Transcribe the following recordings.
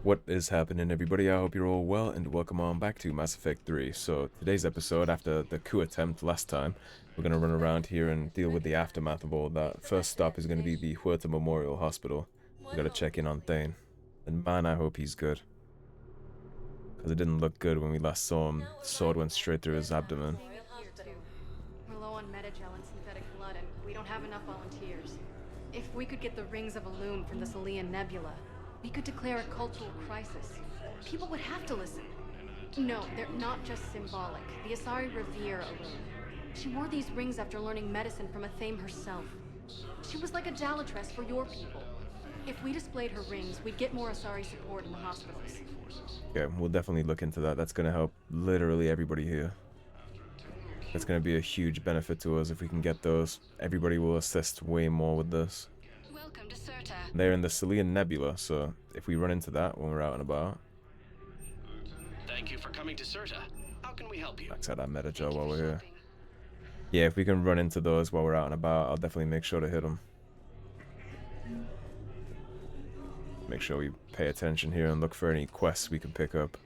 What is happening, everybody? I hope you're all well, and welcome on back to Mass Effect 3. So, today's episode, after the coup attempt last time, we're going to run around here and deal with the aftermath of all that. First stop is going to be the Huerta Memorial Hospital. We got to check in on Thane. And man, I hope he's good. Because it didn't look good when we last saw him. The sword went straight through his abdomen. We're low on metagel and synthetic blood, and we don't have enough volunteers. If we could get the rings of Illume from the Citadel Nebula, we could declare a cultural crisis. People would have to listen. No, they're not just symbolic. The Asari revere Illume. She wore these rings after learning medicine from a Thane herself. She was like a Jalatress for your people. If we displayed her rings, we'd get more Asari support in the hospitals. Okay, we'll definitely look into that. That's going to help literally everybody here. That's going to be a huge benefit to us if we can get those. Everybody will assist way more with this. Welcome to Certa. They're in the Citadel Nebula, so if we run into that when we're out and about. Thank you for coming to Certa. How can we help you? Max out that metagel while we're here. Yeah, if we can run into those while we're out and about, I'll definitely make sure to hit them. Make sure we pay attention here and look for any quests we can pick up.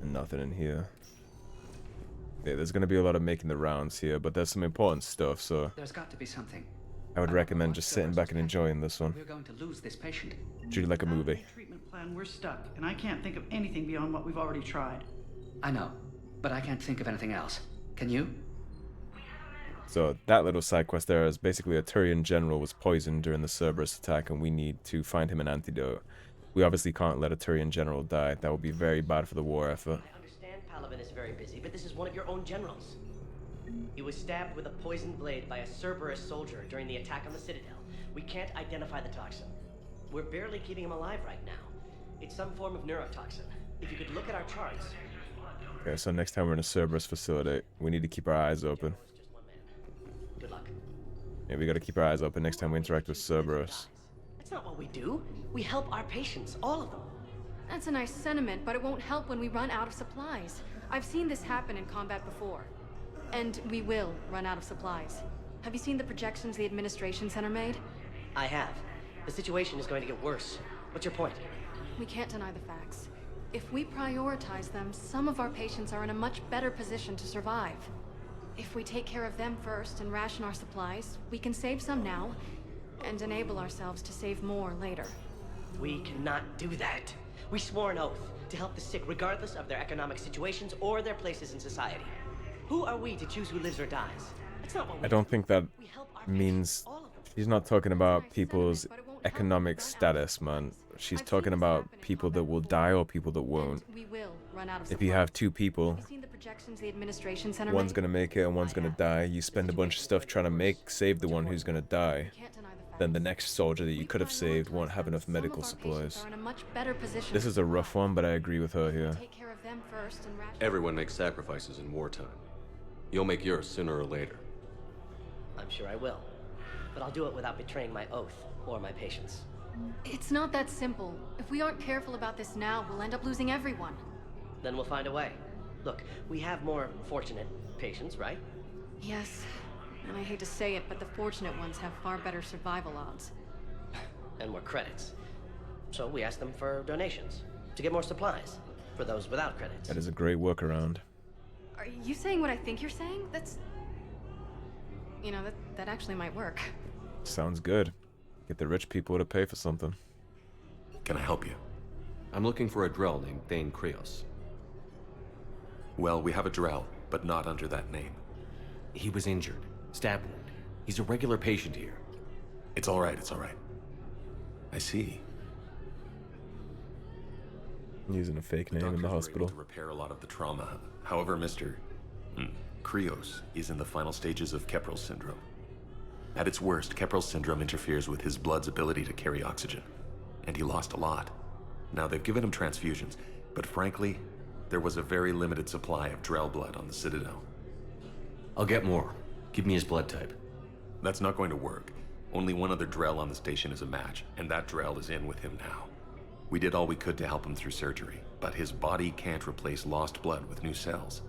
And nothing in here. Yeah, there's going to be a lot of making the rounds here, but there's some important stuff, so there's got to be something. I would recommend just sitting back and enjoying this one. We're going to lose this patient. Treat it like a movie. Treatment plan, we're stuck, and I can't think of anything beyond what we've already tried. I know, but I can't think of anything else. Can you? So that little side quest there is basically a Turian general was poisoned during the Cerberus attack, and we need to find him an antidote. We obviously can't let a Turian general die. That would be very bad for the war effort. I understand Palaven is very busy, but this is one of your own generals. He was stabbed with a poisoned blade by a Cerberus soldier during the attack on the Citadel. We can't identify the toxin. We're barely keeping him alive right now. It's some form of neurotoxin. If you could look at our charts. Okay, so next time we're in a Cerberus facility, we need to keep our eyes open. Just one man. Good luck. Yeah, we gotta keep our eyes open next time we interact with Cerberus. That's not what we do. We help our patients, all of them. That's a nice sentiment, but it won't help when we run out of supplies. I've seen this happen in combat before. And we will run out of supplies. Have you seen the projections the Administration Center made? I have. The situation is going to get worse. What's your point? We can't deny the facts. If we prioritize them, some of our patients are in a much better position to survive. If we take care of them first and ration our supplies, we can save some now, and enable ourselves to save more later. We cannot do that. We swore an oath to help the sick regardless of their economic situations or their places in society. Who are we to choose who lives or dies? That's not what we I don't think that We help our means... patients, all of them. She's not talking about people's economic status, man. She's talking about people that will die or people that won't. And we will run out of If you have two people, Have you seen the projections the Administration Center one's made? gonna make it and one's gonna die, you spend a bunch of stuff trying to save the one who's gonna die, We can't deny the facts. then the next soldier that you We could have saved won't prioritize have them, enough some medical of our patients supplies. are in a much better position This to is a rough survive. one, but I agree with her here. Take care of them first and ration. Everyone makes sacrifices in wartime. You'll make yours sooner or later. I'm sure I will. But I'll do it without betraying my oath or my patients. It's not that simple. If we aren't careful about this now, we'll end up losing everyone. Then we'll find a way. Look, we have more fortunate patients, right? Yes, and I hate to say it, but the fortunate ones have far better survival odds. And more credits. So we ask them for donations to get more supplies for those without credits. That is a great workaround. Are you saying what I think you're saying? That's... You know, that actually might work. Sounds good. Get the rich people to pay for something. Can I help you? I'm looking for a Drell named Thane Krios. Well, we have a Drell, but not under that name. He was injured. Stab wound. He's a regular patient here. It's all right, it's all right. I see. Using a fake name in the Doctors were hospital. able to repair a lot of the trauma. However, Mr. Krios is in the final stages of Keprel's syndrome. At its worst, Keprel's syndrome interferes with his blood's ability to carry oxygen, and he lost a lot. Now, they've given him transfusions, but frankly, there was a very limited supply of Drell blood on the Citadel. I'll get more. Give me his blood type. That's not going to work. Only one other Drell on the station is a match, and that Drell is in with him now. We did all we could to help him through surgery, but his body can't replace lost blood with new cells.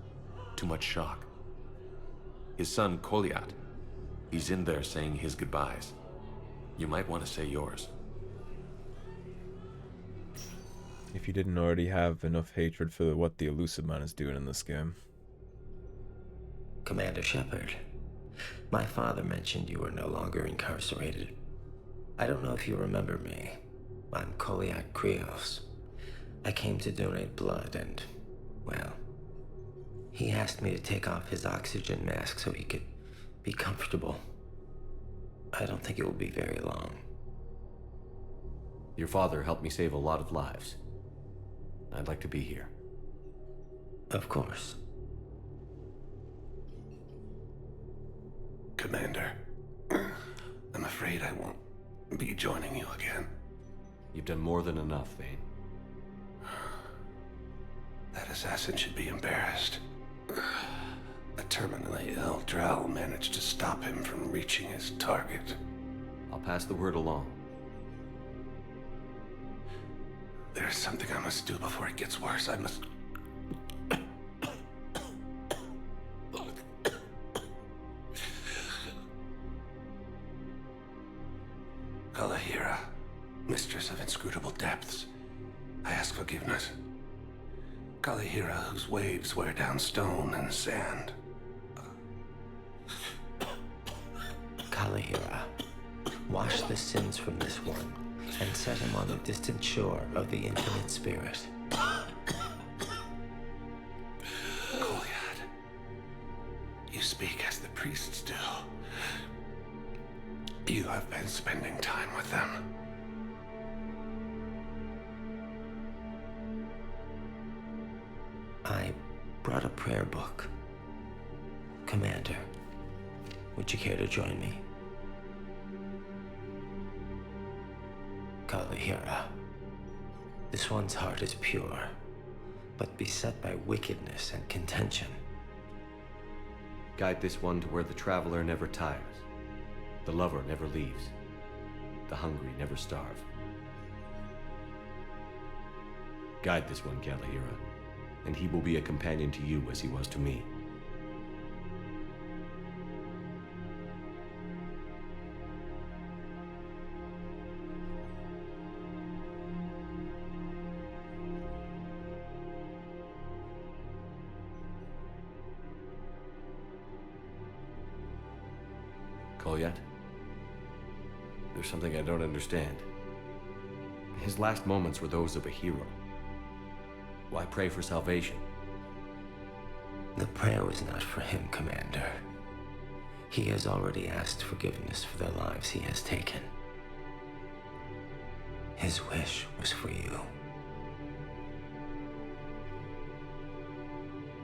Too much shock. His son, Koliat, He's in there saying his goodbyes. You might want to say yours. If you didn't already have enough hatred for what the Elusive Man is doing in this game. Commander Shepard, my father mentioned you were no longer incarcerated. I don't know if you remember me. I'm Thane Krios. I came to donate blood and, well, he asked me to take off his oxygen mask so he could be comfortable. I don't think it will be very long. Your father helped me save a lot of lives. I'd like to be here. Of course. Commander, I'm afraid I won't be joining you again. You've done more than enough, Thane. That assassin should be embarrassed. A terminally ill Drell managed to stop him from reaching his target. I'll pass the word along. There's something I must do before it gets worse. I must... Liara, mistress of inscrutable depths, I ask forgiveness. Liara, whose waves wear down stone and sand. Liara, wash the sins from this one and set him on the distant shore of the infinite spirit. Goliath, you speak as the priests do. You have been spending time with them. I brought a prayer book. Commander, would you care to join me? Liara, this one's heart is pure, but beset by wickedness and contention. Guide this one to where the traveler never tires, the lover never leaves, the hungry never starve. Guide this one, Liara, and he will be a companion to you as he was to me. Yet? There's something I don't understand. His last moments were those of a hero. Why pray for salvation? The prayer was not for him, Commander. He has already asked forgiveness for the lives he has taken. His wish was for you.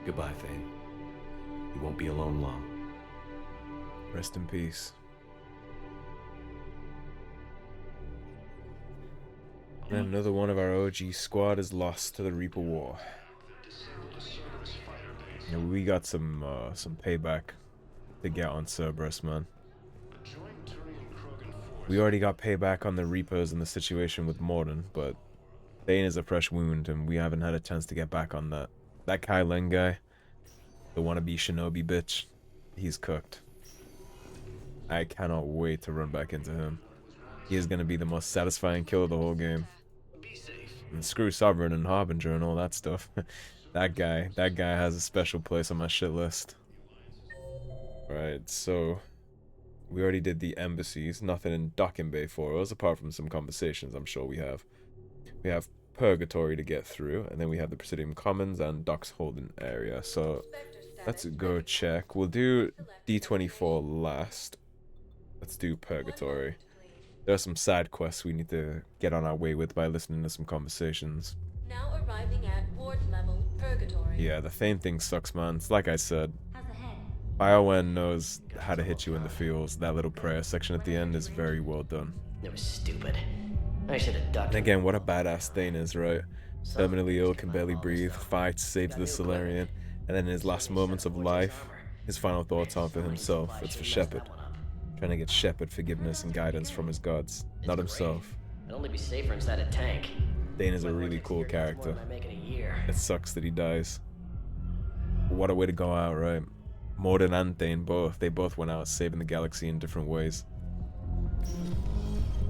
Goodbye, Thane. You won't be alone long. Rest in peace. And another one of our OG squad is lost to the Reaper War. Yeah, we got some payback to get on Cerberus, man. We already got payback on the Reapers and the situation with Morden, but Thane is a fresh wound, and we haven't had a chance to get back on that. That Kai Len guy, the wannabe shinobi bitch, he's cooked. I cannot wait to run back into him. He is going to be the most satisfying kill of the whole game. And screw Sovereign and Harbinger and all that stuff. That guy has a special place on my shit list. Alright, so we already did the embassies. Nothing in Docking Bay for us, apart from some conversations I'm sure we have. We have Purgatory to get through, and then we have the Presidium Commons and Docks Holding area. So let's go check. We'll do D24 last. Let's do Purgatory. There are some side quests we need to get on our way with by listening to some conversations. Now arriving at ward level Purgatory. Yeah, the Thane thing sucks, man. It's like I said. BioWare knows how to hit you in the feels. That little prayer section at the end is very well done. It was stupid. I should have ducked. And again, what a badass Thane is, right? Terminally ill, can barely breathe, fights, saves the Solarian, and then in his last moments of life, his final thoughts aren't for himself, it's for Shepard. Trying to get Shepard forgiveness and guidance from his gods, not himself. I'd only be safer inside a tank. Thane is a really cool character. It sucks that he dies. But what a way to go out, right? Morden and Thane both. They both went out saving the galaxy in different ways.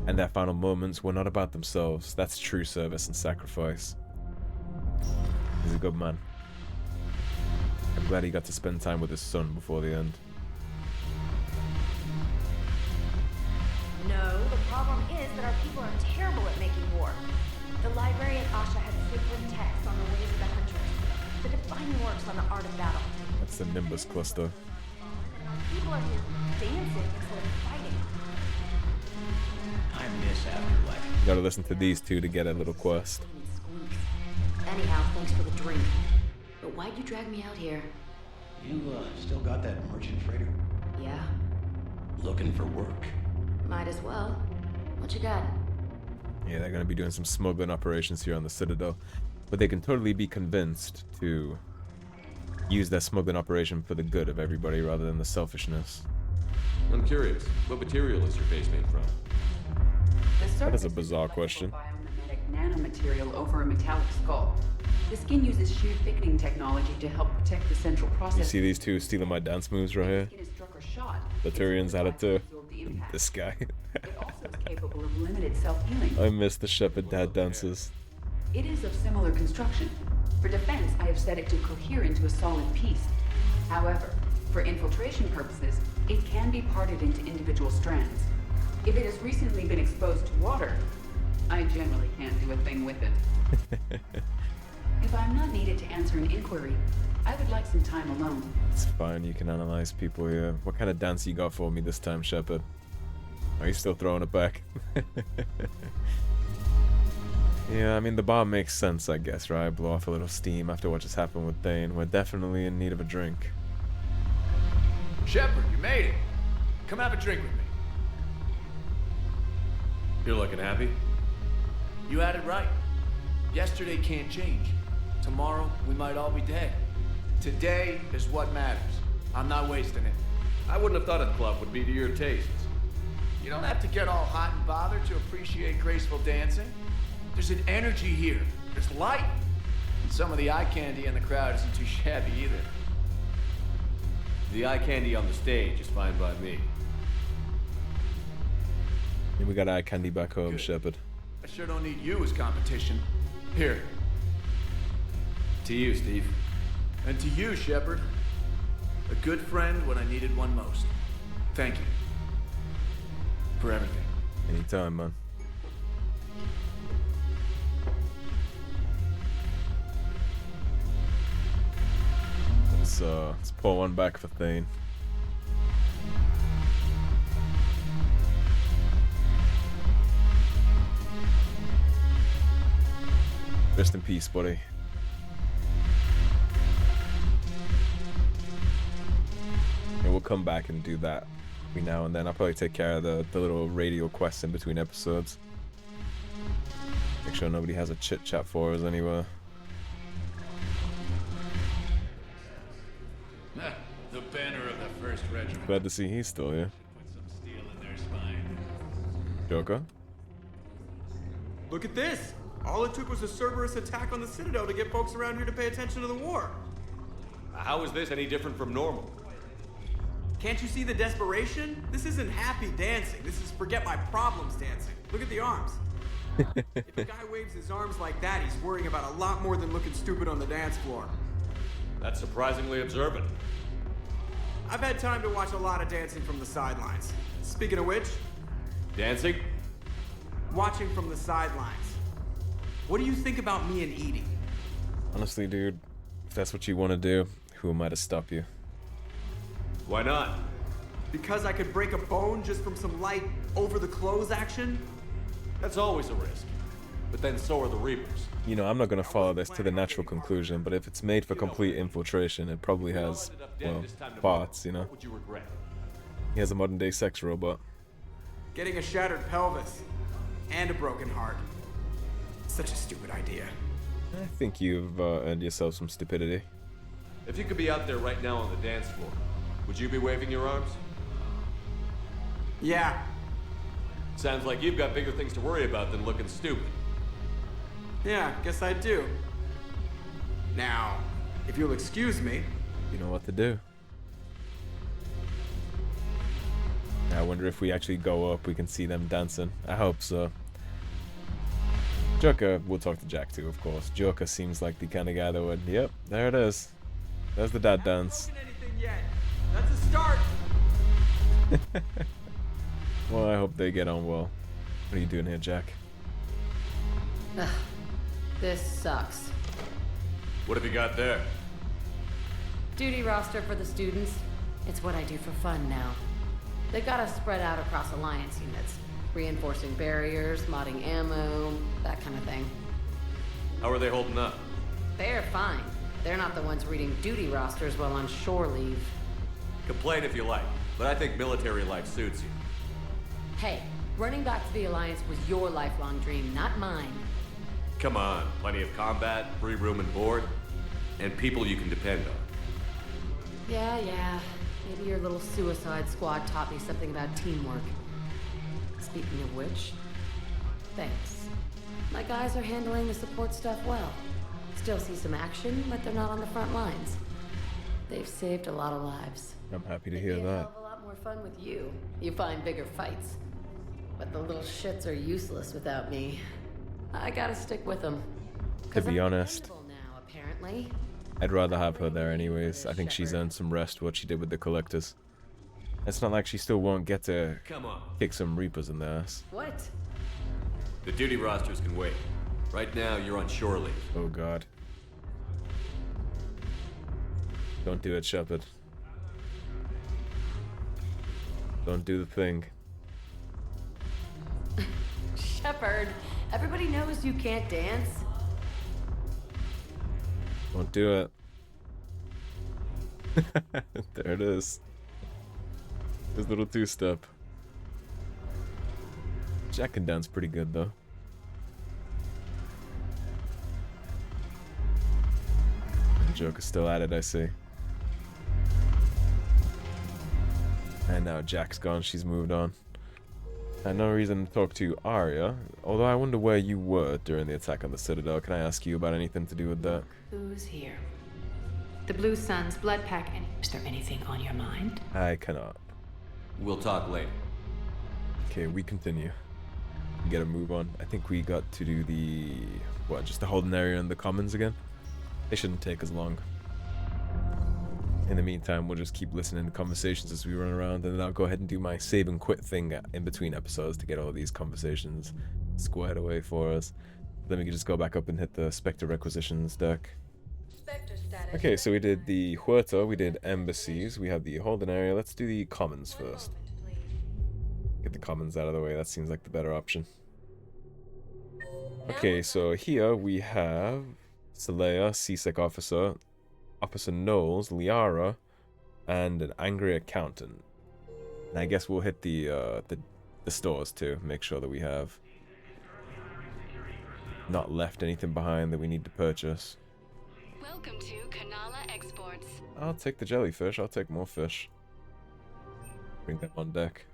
And their final moments were not about themselves. That's true service and sacrifice. He's a good man. I'm glad he got to spend time with his son before the end. No, the problem is that our people are terrible at making war. The library at Asha has sacred texts on the ways of the hunters. The defining works on the art of battle. That's the Nimbus cluster. And our people are here dancing instead of fighting. I miss Afterlife. You gotta listen to these two to get a little quest. Anyhow, thanks for the drink. But why'd you drag me out here? You still got that merchant freighter? Yeah, Looking for work? might as well. What you got? Yeah, they're gonna be doing some smuggling operations here on the Citadel. But they can totally be convinced to use their smuggling operation for the good of everybody rather than the selfishness. I'm curious, what material is your base made from? That is a bizarre question. Biomimetic nanomaterial over a metallic skull. The skin uses shear thickening technology to help protect the central process. You see these two stealing my dance moves right here? The Turians had it too. This guy. It also is capable of limited self-healing. I miss the Shepard dad dances. It is of similar construction. For defense, I have set it to cohere into a solid piece. However, for infiltration purposes, it can be parted into individual strands. If it has recently been exposed to water, I generally can't do a thing with it. If I'm not needed to answer an inquiry, I would like some time alone. It's fine, you can analyze people here. What kind of dance you got for me this time, Shepard? Are you still throwing it back? Yeah, I mean, the bar makes sense, I guess, right? Blow off a little steam after what just happened with Thane. We're definitely in need of a drink. Shepard, you made it. Come have a drink with me. You're looking happy? You had it right. Yesterday can't change. Tomorrow, we might all be dead. Today is what matters. I'm not wasting it. I wouldn't have thought a club would be to your tastes. You don't have to get all hot and bothered to appreciate graceful dancing. There's an energy here. There's light. And some of the eye candy in the crowd isn't too shabby either. The eye candy on the stage is fine by me. And we got eye candy back home, Good. Shepard. I sure don't need you as competition. Here. To you, Steve. And to you, Shepard. A good friend when I needed one most. Thank you. For everything. Anytime, man. Let's pull one back for Thane. Rest in peace, buddy. And we'll come back and do that every now and then. I'll probably take care of the little radio quests in between episodes. Make sure nobody has a chit chat for us anywhere. The banner of the 1st Regiment. Glad to see he's still here. Put some steel in their spine. Joker? Look at this! All it took was a Cerberus attack on the Citadel to get folks around here to pay attention to the war. How is this any different from normal? Can't you see the desperation? This isn't happy dancing. This is forget my problems dancing. Look at the arms. If a guy waves his arms like that, he's worrying about a lot more than looking stupid on the dance floor. That's surprisingly observant. I've had time to watch a lot of dancing from the sidelines. Speaking of which... Dancing? Watching from the sidelines. What do you think about me and eating? Honestly, dude, if that's what you want to do, who am I to stop you? Why not? Because I could break a bone just from some light over-the-clothes action? That's always a risk. But then so are the Reapers. You know, I'm not going to follow this to the natural conclusion, but if it's made for complete infiltration, it probably has, well, parts, you know? What would you regret? He has a modern-day sex robot. Getting a shattered pelvis. And a broken heart. Such a stupid idea. I think you've earned yourself some stupidity. If you could be out there right now on the dance floor, would you be waving your arms? Yeah. Sounds like you've got bigger things to worry about than looking stupid. Yeah, guess I do. Now, if you'll excuse me... You know what to do. wonder if we actually go up, we can see them dancing. I hope so. Joker, we'll talk to Jack too, of course. Joker seems like the kind of guy that would. Yep, there it is. There's the dad dance. That's a start. Well, I hope they get on well. What are you doing here, Jack? Ugh, this sucks. What have you got there? Duty roster for the students. It's what I do for fun now. They got us spread out across Alliance units. Reinforcing barriers, modding ammo, that kind of thing. How are they holding up? They're fine. They're not the ones reading duty rosters while on shore leave. Complain if you like, but I think military life suits you. Hey, running back to the Alliance was your lifelong dream, not mine. Come on, plenty of combat, free room and board, and people you can depend on. Yeah. Maybe your little suicide squad taught me something about teamwork. Speaking of which, thanks. My guys are handling the support stuff well. Still see some action, but they're not on the front lines. They've saved a lot of lives. I'm happy to hear that. A hell of a lot more fun with you. You find bigger fights. But the little shits are useless without me. I gotta stick with them. To be honest, Now, apparently. I'd rather have her there anyways. I think she's earned some rest what she did with the collectors. It's not like she still won't get to kick some Reapers in the ass. What? The duty rosters can wait. Right now, you're on shore leave. Oh god. Don't do it, Shepard. Don't do the thing. Shepard, everybody knows you can't dance. Don't do it. There it is. His little two-step. Jack can dance pretty good, though. Joker's still at it, I see. And now Jack's gone, she's moved on. And no reason to talk to Arya, although I wonder where you were during the attack on the Citadel. Can I ask you about anything to do with that? Who's here? The Blue Suns, Blood Pack, and is there anything on your mind? I cannot. We'll talk later. Okay, we continue. We get a move on. I think we got to do the... what, just the holding area in the Commons again? It shouldn't take as long. In the meantime, we'll just keep listening to conversations as we run around, and then I'll go ahead and do my save and quit thing in between episodes to get all these conversations squared away for us. Then we can just go back up and hit the Spectre requisitions deck. Okay, so we did the Huerta, we did embassies, we have the holding area. Let's do the Commons first. Get the Commons out of the way, that seems like the better option. Okay, so here we have Saleya, CSEC officer, Officer Knowles, Liara, and an angry accountant. And I guess we'll hit the stores too, make sure that we have not left anything behind that we need to purchase. Welcome to Kanala Exports. I'll take the jellyfish, I'll take more fish. Bring them on deck.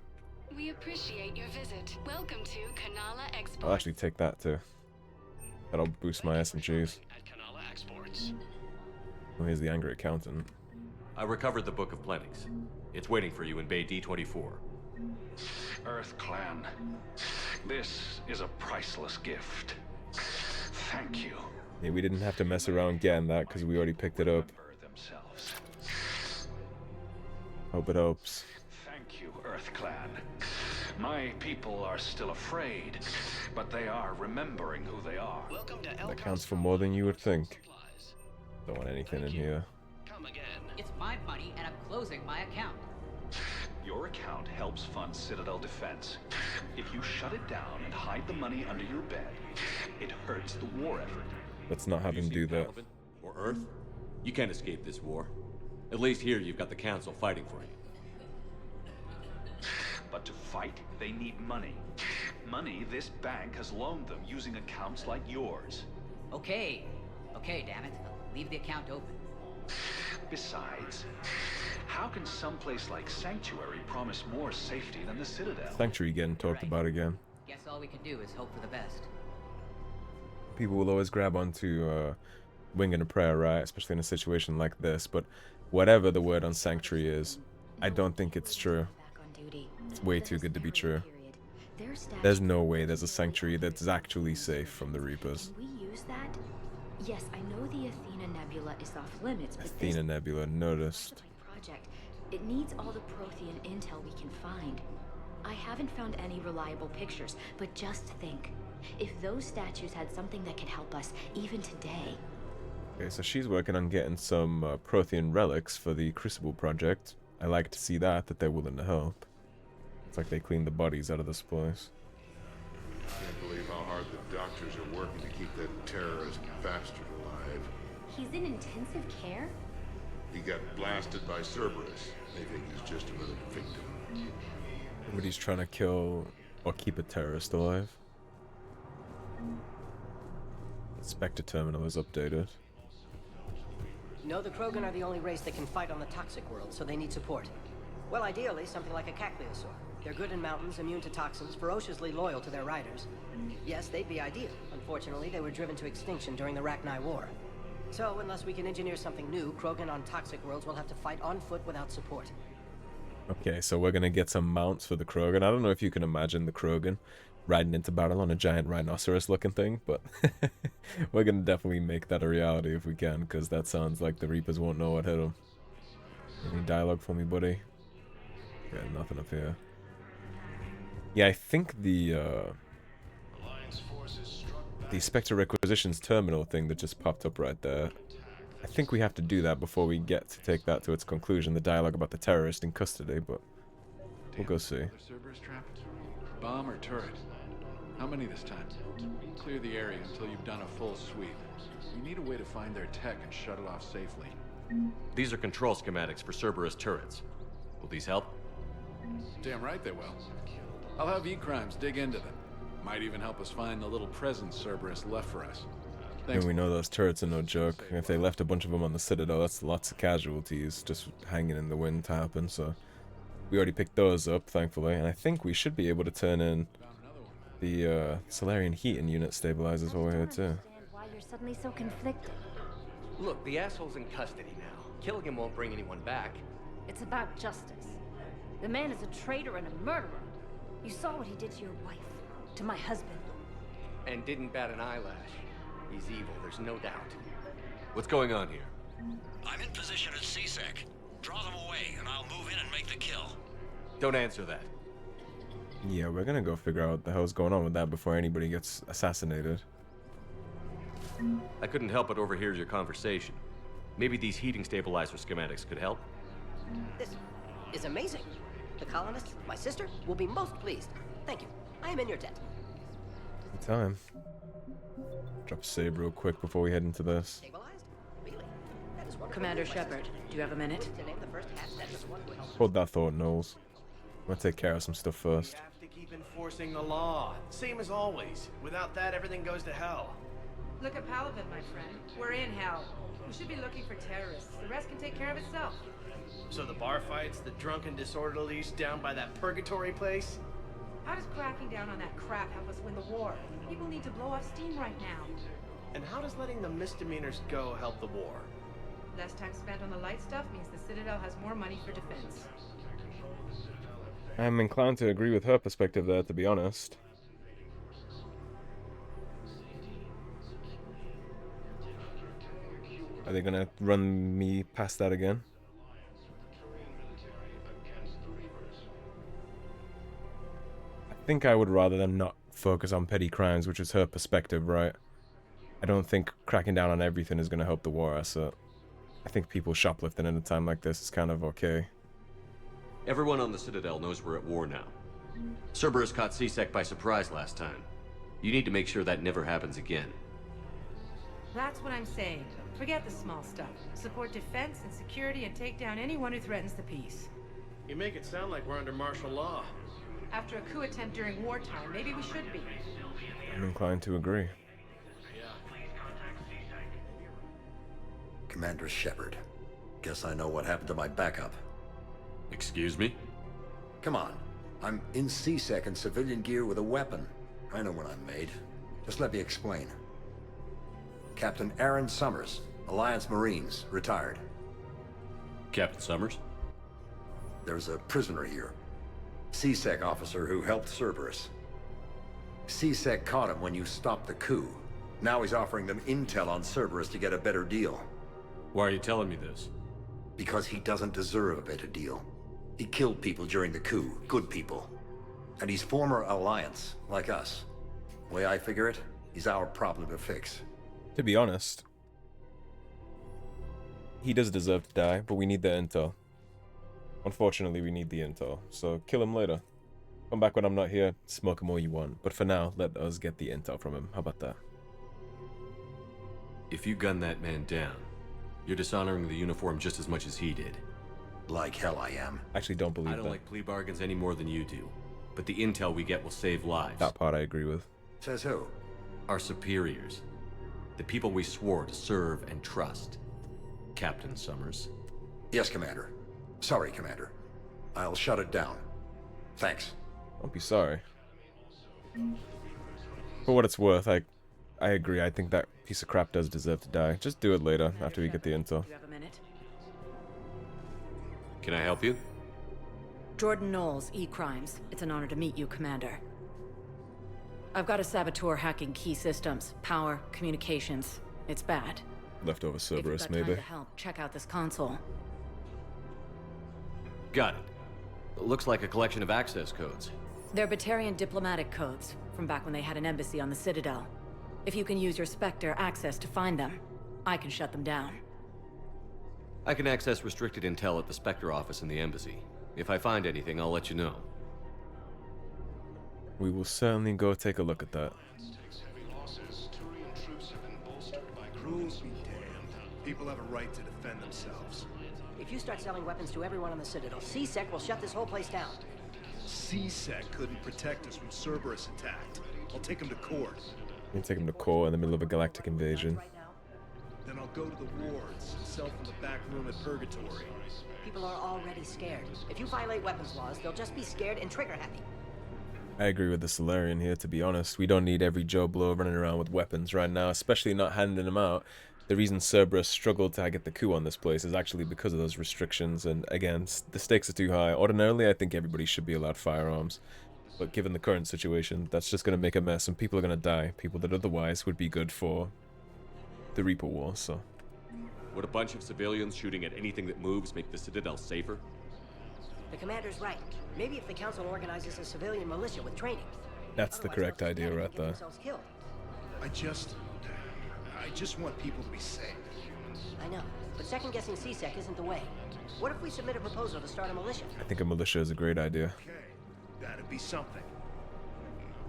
We appreciate your visit. Welcome to Kanala Exports. I'll actually take that too. That'll boost my SMGs. Oh, here's the angry accountant. I recovered the Book of Plenix. It's waiting for you in Bay D24. Earth Clan, this is a priceless gift. Thank you. Yeah, we didn't have to mess around getting that because we already picked it up. Hope it helps. Thank you, Earth Clan. My people are still afraid, but they are remembering who they are. That counts for more than you would think. Don't want anything in here. It's my money, and I'm closing my account. Your account helps fund Citadel defense. If you shut it down and hide the money under your bed, it hurts the war effort. Let's not have him do that. Or Earth? You can't escape this war. At least here you've got the Council fighting for you. But to fight, they need money. Money this bank has loaned them using accounts like yours. Okay, damn it. Leave the account open. Besides, how can someplace like Sanctuary promise more safety than the Citadel? Sanctuary getting talked about again. Guess all we can do is hope for the best. People will always grab onto wing and a prayer, right? Especially in a situation like this. But whatever the word on Sanctuary is, I don't think it's true. It's way too good to be true. There's no way there's a sanctuary that's actually safe from the Reapers. Can we use that? Yes, I know the Athena Nebula is off limits, but Athena Nebula, noticed. project, it needs all the Prothean intel we can find. I haven't found any reliable pictures, but just think. If those statues had something that could help us, even today. Okay, so she's working on getting some Prothean relics for the Crucible project. I like to see that they're willing to help. It's like they cleaned the bodies out of this place. Can't believe how hard the doctors are working to keep that terrorist bastard alive. He's in intensive care? He got blasted by Cerberus. They think he's just another victim. Nobody's trying to kill or keep a terrorist alive. Spectre terminal is updated. No, the Krogan are the only race that can fight on the toxic world, so they need support. Well, ideally, something like a Cacliosaur. They're good in mountains, immune to toxins, ferociously loyal to their riders. Yes, they'd be ideal. Unfortunately, they were driven to extinction during the Rachni War. So, unless we can engineer something new, Krogan on toxic worlds will have to fight on foot without support. Okay, so we're gonna get some mounts for the Krogan. I don't know if you can imagine the Krogan riding into battle on a giant rhinoceros-looking thing, but we're gonna definitely make that a reality if we can, because that sounds like the Reapers won't know what hit them. Any dialogue for me, buddy? Yeah, nothing up here. Yeah, I think the Spectre Requisitions terminal thing that just popped up right there, I think we have to do that before we get to take that to its conclusion, the dialogue about the terrorist in custody, but we'll go see. Cerberus trap? Bomb or turret? How many this time? Clear the area until you've done a full sweep. We need a way to find their tech and shut it off safely. These are control schematics for Cerberus turrets. Will these help? Damn right they will. I'll have E-Crimes dig into them. Might even help us find the little presents Cerberus left for us. And we know those turrets are no joke. If they left a bunch of them on the Citadel, that's lots of casualties just hanging in the wind to happen, so we already picked those up, thankfully, and I think we should be able to turn in the Solarian heating unit stabilizers while we're here too. Why you're suddenly so conflicted? Look, the asshole's in custody now. Killing him won't bring anyone back. It's about justice. The man is a traitor and a murderer. You saw what he did to your wife, to my husband. And didn't bat an eyelash. He's evil, there's no doubt. What's going on here? I'm in position at CSEC. Draw them away, and I'll move in and make the kill. Don't answer that. Yeah, we're gonna go figure out what the hell's going on with that before anybody gets assassinated. I couldn't help but overhear your conversation. Maybe these heating stabilizer schematics could help? This is amazing. The colonists, my sister, will be most pleased. Thank you. I am in your debt. Good time. Drop a save real quick before we head into this. Commander Shepard, do you have a minute? Hold that thought, Knowles. I'm gonna take care of some stuff first. We have to keep enforcing the law. Same as always. Without that, everything goes to hell. Look at Paladin, my friend. We're in hell. We should be looking for terrorists. The rest can take care of itself. So the bar fights, the drunken disorderlies down by that purgatory place? How does cracking down on that crap help us win the war? People need to blow off steam right now. And how does letting the misdemeanors go help the war? Less time spent on the light stuff means the Citadel has more money for defense. I'm inclined to agree with her perspective there, to be honest. Are they gonna run me past that again? I think I would rather them not focus on petty crimes, which is her perspective, right? I don't think cracking down on everything is gonna help the war effort. I think people shoplifting at a time like this is kind of okay. Everyone on the Citadel knows we're at war now. Cerberus caught CSEC by surprise last time. You need to make sure that never happens again. That's what I'm saying. Forget the small stuff. Support defense and security and take down anyone who threatens the peace. You make it sound like we're under martial law. After a coup attempt during wartime, maybe we should be. I'm inclined to agree. Commander Shepard. Guess I know what happened to my backup. Excuse me? Come on. I'm in CSEC in civilian gear with a weapon. I know what I'm made. Just let me explain. Captain Aaron Summers, Alliance Marines, retired. Captain Summers? There's a prisoner here. CSEC officer who helped Cerberus. CSEC caught him when you stopped the coup. Now he's offering them intel on Cerberus to get a better deal. Why are you telling me this? Because he doesn't deserve a better deal. He killed people during the coup, good people. And he's former Alliance, like us. The way I figure it, he's our problem to fix. To be honest, he does deserve to die, but we need the intel. Unfortunately, we need the intel, so kill him later. Come back when I'm not here, smoke him all you want. But for now, let us get the intel from him. How about that? If you gun that man down, you're dishonoring the uniform just as much as he did. Like hell I am. Actually, don't believe that. I don't like plea bargains any more than you do. But the intel we get will save lives. That part I agree with. Says who? Our superiors. The people we swore to serve and trust. Captain Summers. Yes, Commander. Sorry, Commander. I'll shut it down. Thanks. Don't be sorry. For what it's worth, I agree. I think that piece of crap does deserve to die. Just do it later, after we get the intel. You have a minute? Can I help you? Jordan Knowles, E-Crimes. It's an honor to meet you, Commander. I've got a saboteur hacking key systems, power, communications. It's bad. Leftover If you've Cerberus, got maybe. time to help, check out this console. Got it. Looks like a collection of access codes. They're Batarian diplomatic codes, from back when they had an embassy on the Citadel. If you can use your Spectre access to find them, I can shut them down. I can access restricted intel at the Spectre office in the embassy. If I find anything, I'll let you know. We will certainly go take a look at that. Rules be damned. People have a right to defend themselves. If you start selling weapons to everyone on the Citadel, CSEC will shut this whole place down. CSEC couldn't protect us when Cerberus attacked. I'll take him to court. We can take him to court in the middle of a galactic invasion. Then I'll go to the wards and sell from the back room at Purgatory. People are already scared. If you violate weapons laws, they'll just be scared and trigger happy. I agree with the Solarian here, to be honest. We don't need every Joe Blow running around with weapons right now, especially not handing them out. The reason Cerberus struggled to get the coup on this place is actually because of those restrictions, and again, the stakes are too high. Ordinarily, I think everybody should be allowed firearms, but given the current situation, that's just going to make a mess, and people are going to die. People that otherwise would be good for the Reaper War, so... Would a bunch of civilians shooting at anything that moves make the Citadel safer? The commander's right. Maybe if the council organizes a civilian militia with training. That's the correct idea right there. I just want people to be safe. I know, but second-guessing CSEC isn't the way. What if we submit a proposal to start a militia? I think a militia is a great idea. Okay, that'd be something.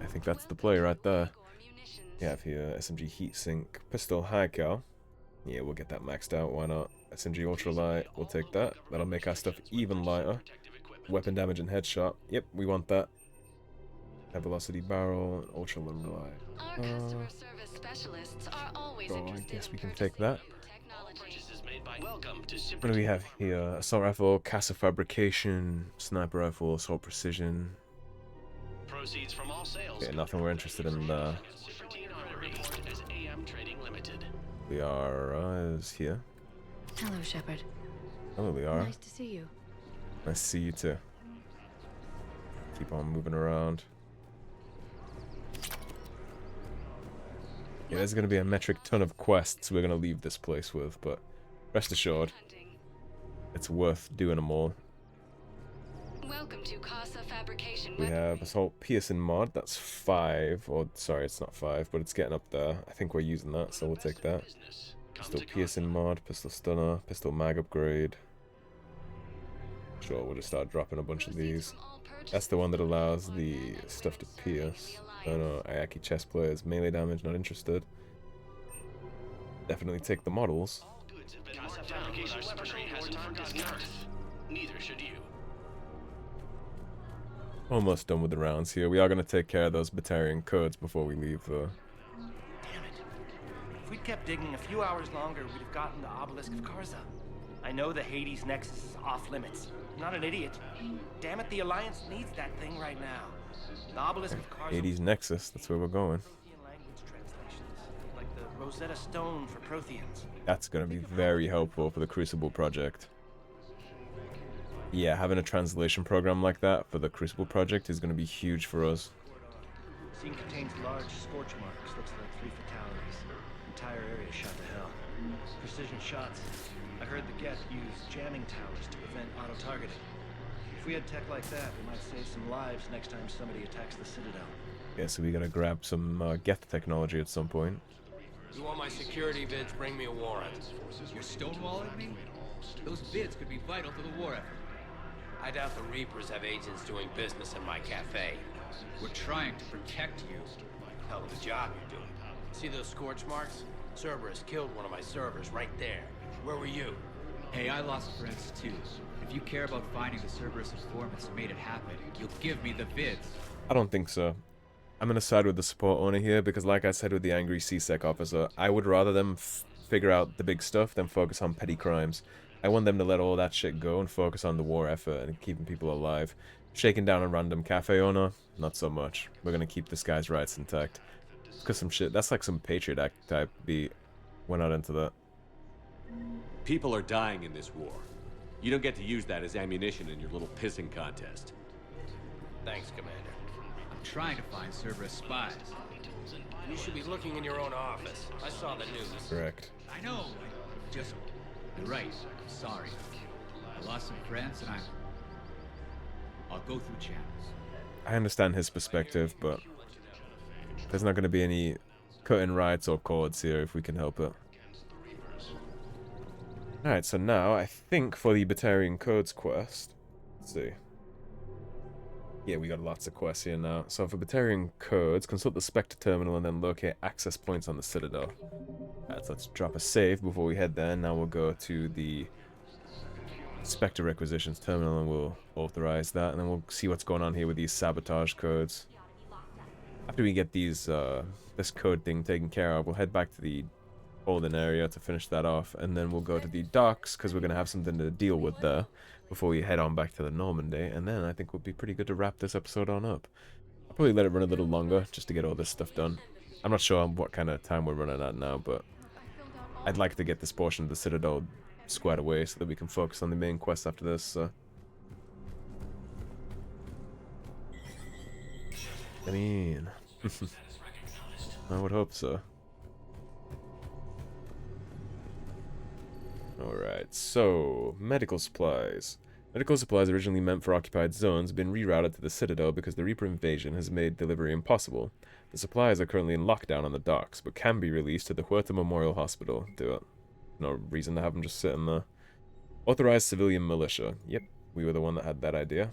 I think that's the play right there. We have here SMG heatsink, pistol high cal. Yeah, we'll get that maxed out, why not? SMG ultralight, we'll take that. That'll make our stuff even lighter. Weapon damage and headshot, yep, we want that. High velocity barrel, ultralight. Our customer service specialists are always So I interested guess we in can take that. Welcome to What do we have here? Assault rifle, casa fabrication, sniper rifle, assault precision. Proceeds from all sales. Okay, nothing we're interested in there. Liara is here. Hello, Shepard. Hello, Liara. Nice to see you. Nice to see you too. Keep on moving around. Yeah, there's gonna be a metric ton of quests we're gonna leave this place with, but rest assured, it's worth doing them all. Welcome to Casa Fabrication. We have Assault Piercing mod, that's 5, or sorry, it's not 5, but it's getting up there. I think we're using that, so we'll take that. Pistol Piercing mod, Pistol Stunner, Pistol Mag upgrade. Sure, we'll just start dropping a bunch of these. That's the one that allows the stuff to pierce. Oh no, Ayaki chest players, melee damage, not interested. Definitely take the models. Casa fabrication weaponry hasn't forgotten Earth. Neither should you. Almost done with the rounds here. We are going to take care of those Batarian codes before we leave, though. Damn it. If we'd kept digging a few hours longer, we'd have gotten the Obelisk of Karza. I know the Hades Nexus is off limits. I'm not an idiot. Damn it, the Alliance needs that thing right now. The Obelisk of Karza. Hades Nexus, that's where we're going. Language translations, like the Rosetta Stone for Protheans. That's going to be very helpful for the Crucible project. yeah, having a translation program like that for the Crucible project is going to be huge for us. Scene contains large scorch marks. Looks like 3 fatalities. Entire area shot to hell. Precision shots. I heard the Geth use jamming towers to prevent auto-targeting. If we had tech like that, we might save some lives next time somebody attacks the Citadel. Yeah, so we gotta grab some Geth technology at some point. You want my security vids, bring me a warrant. You're stonewalling me? Those vids could be vital to the war effort. I doubt the Reapers have agents doing business in my cafe. We're trying to protect you. Hell of a job you're doing. See those scorch marks? Cerberus killed one of my servers right there. Where were you? Hey, I lost friends too. If you care about finding the Cerberus informants who made it happen, you'll give me the vids. I don't think so. I'm gonna side with the support owner here because, like I said with the angry CSEC officer, I would rather them figure out the big stuff than focus on petty crimes. I want them to let all that shit go and focus on the war effort and keeping people alive. Shaking down a random cafe owner, not so much. We're gonna keep this guy's rights intact. Cause some shit, that's like some Patriot Act type beat. We're not into that. People are dying in this war. You don't get to use that as ammunition in your little pissing contest. Thanks, Commander. I'm trying to find Cerberus spies. You should be looking in your own office. I saw the news. Correct. I know. You're right. I'm sorry. I lost some friends, and I'll go through channels. I understand his perspective, but there's not going to be any cutting rights or cords here if we can help it. Alright, so now I think for the Batarian Codes quest, let's see. Yeah, we got lots of quests here now. So for Batarian Codes, consult the Spectre terminal and then locate access points on the Citadel. Alright, so let's drop a save before we head there. Now we'll go to the Spectre Requisitions terminal and we'll authorize that. And then we'll see what's going on here with these sabotage codes. After we get these, this code thing taken care of, we'll head back to the Holden area to finish that off. And then we'll go to the docks because we're going to have something to deal with there before we head on back to the Normandy. And then I think we'll be pretty good to wrap this episode on up. I'll probably let it run a little longer just to get all this stuff done. I'm not sure what kind of time we're running at now, but I'd like to get this portion of the Citadel squared away so that we can focus on the main quest after this. So. I mean, I would hope so. Alright, so, medical supplies. Medical supplies originally meant for occupied zones have been rerouted to the Citadel because the Reaper invasion has made delivery impossible. The supplies are currently in lockdown on the docks, but can be released to the Huerta Memorial Hospital. Do it. No reason to have them just sitting there. Authorized civilian militia. Yep, we were the one that had that idea.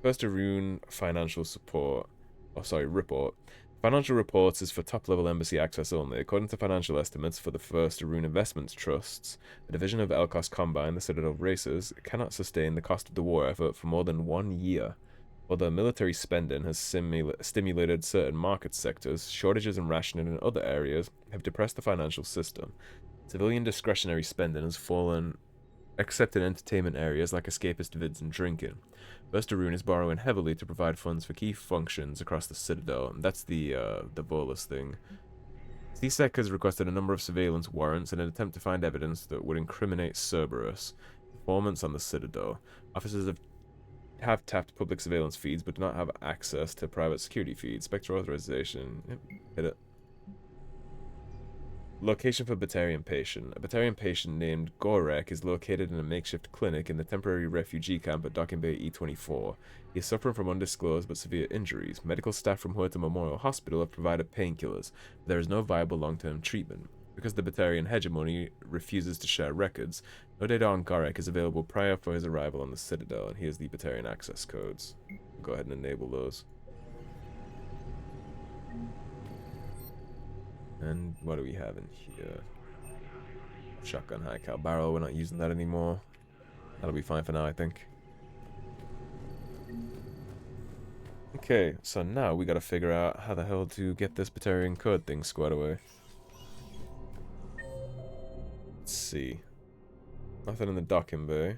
First Arun financial support. Oh, sorry, report. Financial reports is for top-level embassy access only. According to financial estimates for the First Arun Investments Trusts, a division of Elkos Combine, the Citadel Racers, cannot sustain the cost of the war effort for more than 1 year. Although military spending has stimulated certain market sectors, shortages and rationing in other areas have depressed the financial system. Civilian discretionary spending has fallen, except in entertainment areas like escapist vids and drinking. First Arun is borrowing heavily to provide funds for key functions across the Citadel. That's the bolus thing. CSEC has requested a number of surveillance warrants in an attempt to find evidence that would incriminate Cerberus' performance on the Citadel. Officers have tapped public surveillance feeds but do not have access to private security feeds. Spectre authorization. Yep, hit it. Location for Batarian patient. A Batarian patient named Gorek is located in a makeshift clinic in the temporary refugee camp at Docking Bay E24. He is suffering from undisclosed but severe injuries. Medical staff from Huerta Memorial Hospital have provided painkillers, but there is no viable long-term treatment. Because the Batarian hegemony refuses to share records, no data on Gorek is available prior for his arrival on the Citadel, and here's the Batarian access codes. Go ahead and enable those. And what do we have in here? Shotgun high cal barrel, we're not using that anymore. That'll be fine for now, I think. Okay, so now we gotta figure out how the hell to get this Batarian code thing squared away. Let's see. Nothing in the docking bay.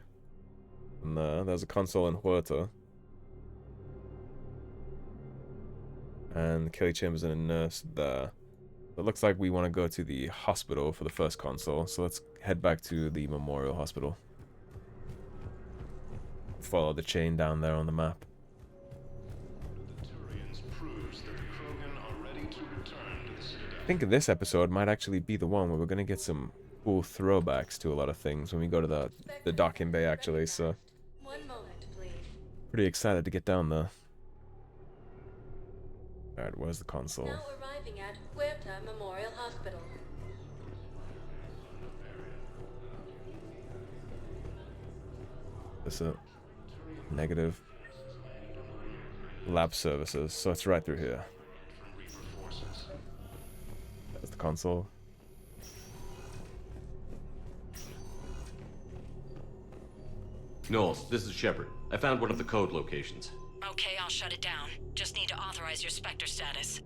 No, there's a console in Huerta. And Kelly Chambers and a nurse there. It looks like we want to go to the hospital for the first console, so let's head back to the Memorial Hospital. follow the chain down there on the map. I think this episode might actually be the one where we're gonna get some cool throwbacks to a lot of things when we go to the docking bay, actually. So pretty excited to get down there. All right, where's the console? Now arriving at Huerta Memorial Hospital. This is negative lab services, so it's right through here. That's the console. Knowles, this is Shepard. I found one of the code locations. Okay, I'll shut it down. Just need to authorize your Spectre status.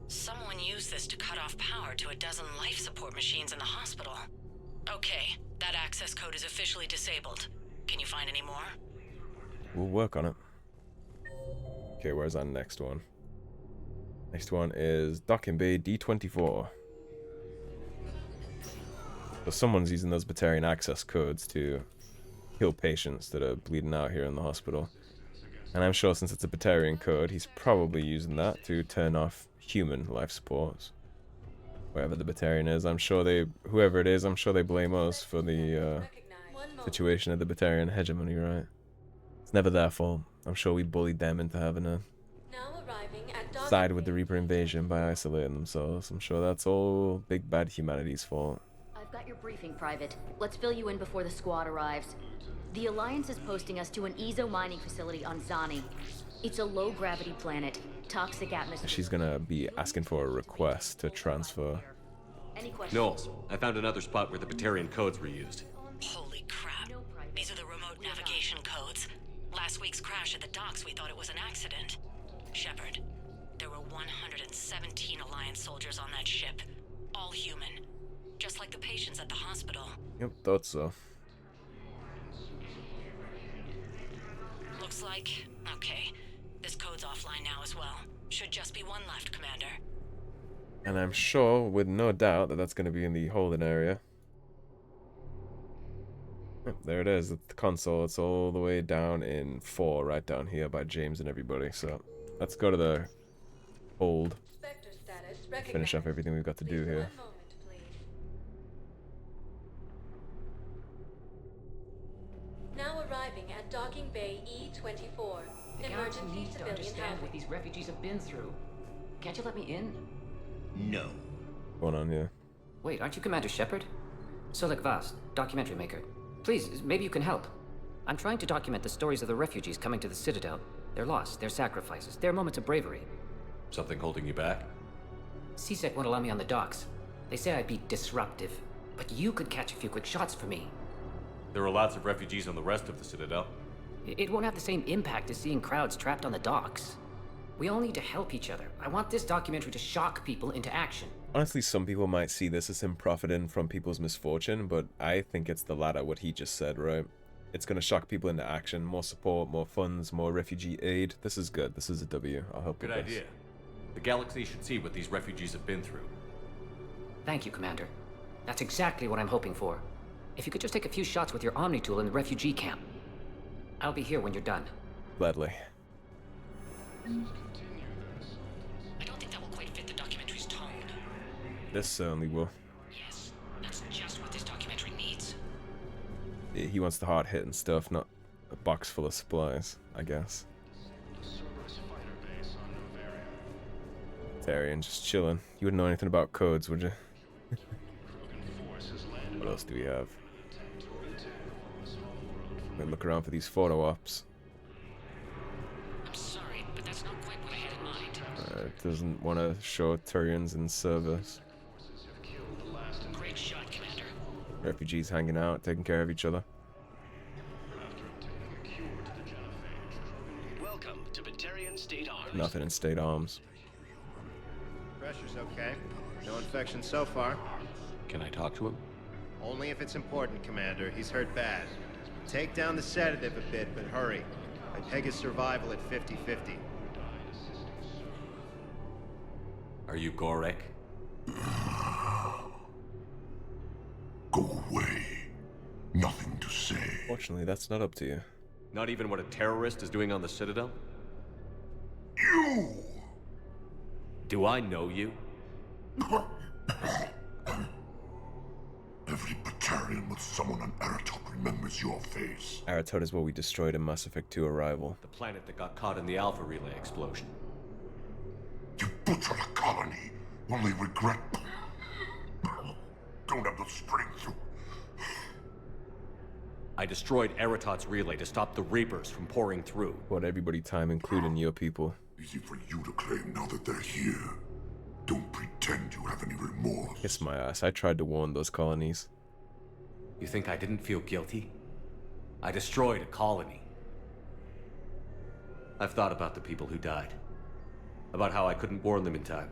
Someone used this to cut off power to a dozen life support machines in the hospital. Okay, that access code is officially disabled. Can you find any more? We'll work on it. Okay, where's our next one? Next one is Docking Bay D24. So someone's using those Batarian access codes to kill patients that are bleeding out here in the hospital. And I'm sure since it's a Batarian code, he's probably using that to turn off human life supports. Wherever the Batarian is, I'm sure whoever it is, I'm sure they blame us for the situation of the Batarian hegemony, right? It's never their fault. I'm sure we bullied them into having a side with the Reaper invasion by isolating themselves. I'm sure that's all big bad humanity's fault. I've got your briefing, Private. Let's fill you in before the squad arrives. The Alliance is posting us to an EZO mining facility on Zani. It's a low-gravity planet. Toxic atmosphere. She's gonna be asking for a request to transfer. Any questions? Knowles, I found another spot where the Batarian codes were used. Holy crap. These are the remote navigation codes. Last week's crash at the docks, we thought it was an accident. Shepard, there were 117 Alliance soldiers on that ship. All human. Just like the patients at the hospital. Yep, thought so. Looks like... okay. This code's offline now as well. Should just be one left, Commander. And I'm sure, with no doubt, that that's going to be in the holding area. Yep, there it is. It's the console. It's all the way down in 4, right down here by James and everybody. So let's go to the hold. Finish up everything we've got to do here. Now arriving at Docking Bay E24. The Galaxy needs to understand what these refugees have been through. Can't you let me in? No. What's going on here? Wait, aren't you Commander Shepard? Solek Vast, documentary maker. Please, maybe you can help. I'm trying to document the stories of the refugees coming to the Citadel. Their loss, their sacrifices, their moments of bravery. Something holding you back? CSEC won't allow me on the docks. They say I'd be disruptive. But you could catch a few quick shots for me. There are lots of refugees on the rest of the Citadel. It won't have the same impact as seeing crowds trapped on the docks. We all need to help each other. I want this documentary to shock people into action. Honestly, some people might see this as him profiting from people's misfortune, but I think it's the latter, what he just said, right? It's going to shock people into action. More support, more funds, more refugee aid. This is good. This is a W. I'll help with this. Good idea. The galaxy should see what these refugees have been through. Thank you, Commander. That's exactly what I'm hoping for. If you could just take a few shots with your Omni tool in the refugee camp. I'll be here when you're done. Gladly. I don't think that will quite fit the documentary's tone. This certainly will. Yes, that's just what this documentary needs. Yeah, he wants the hard-hitting stuff, not a box full of supplies, I guess. Tarian just chilling. You wouldn't know anything about codes, would you? What else do we have? Look around for these photo ops. I'm sorry, but that's not quite what I had in mind. It doesn't want to show Turians in service. Great shot, Commander. Refugees hanging out, taking care of each other. Welcome to Batarian State Arms. Nothing in state arms. Pressure's okay. No infection so far. Can I talk to him? Only if it's important, Commander. He's hurt bad. Take down the sedative a bit, but hurry. I peg his survival at 50-50. Are you Gorek? Go away. Nothing to say. Fortunately, that's not up to you. Not even what a terrorist is doing on the Citadel? You! Do I know you? Every Batarian with someone on Aratot remembers your face. Aratot is what we destroyed in Mass Effect 2 Arrival. The planet that got caught in the Alpha Relay explosion. You butchered a colony, only regret... Don't have the strength to... I destroyed Aratot's relay to stop the Reapers from pouring through. What everybody time, including your people. Easy for you to claim now that they're here. Don't pretend you have any remorse. Kiss my ass. I tried to warn those colonies. You think I didn't feel guilty? I destroyed a colony. I've thought about the people who died. About how I couldn't warn them in time.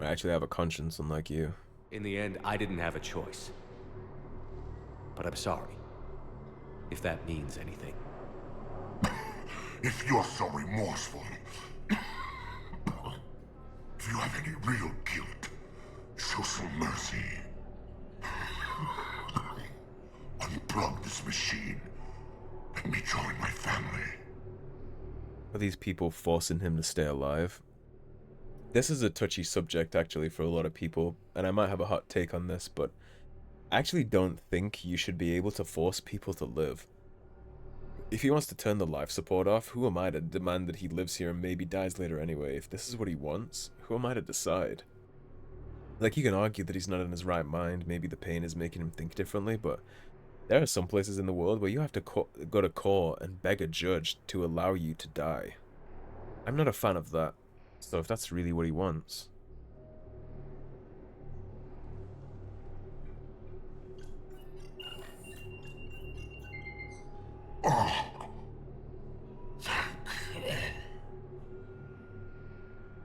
I actually have a conscience, unlike you. In the end, I didn't have a choice. But I'm sorry. If that means anything. If you're so remorseful, if you have any real guilt, show some mercy. Unplug this machine. Let me join my family. Are these people forcing him to stay alive? This is a touchy subject, actually, for a lot of people, and I might have a hot take on this, but I actually don't think you should be able to force people to live. If he wants to turn the life support off, who am I to demand that he lives here and maybe dies later anyway? If this is what he wants, who am I to decide? Like, you can argue that he's not in his right mind, maybe the pain is making him think differently, but there are some places in the world where you have to go to court and beg a judge to allow you to die. I'm not a fan of that, so if that's really what he wants...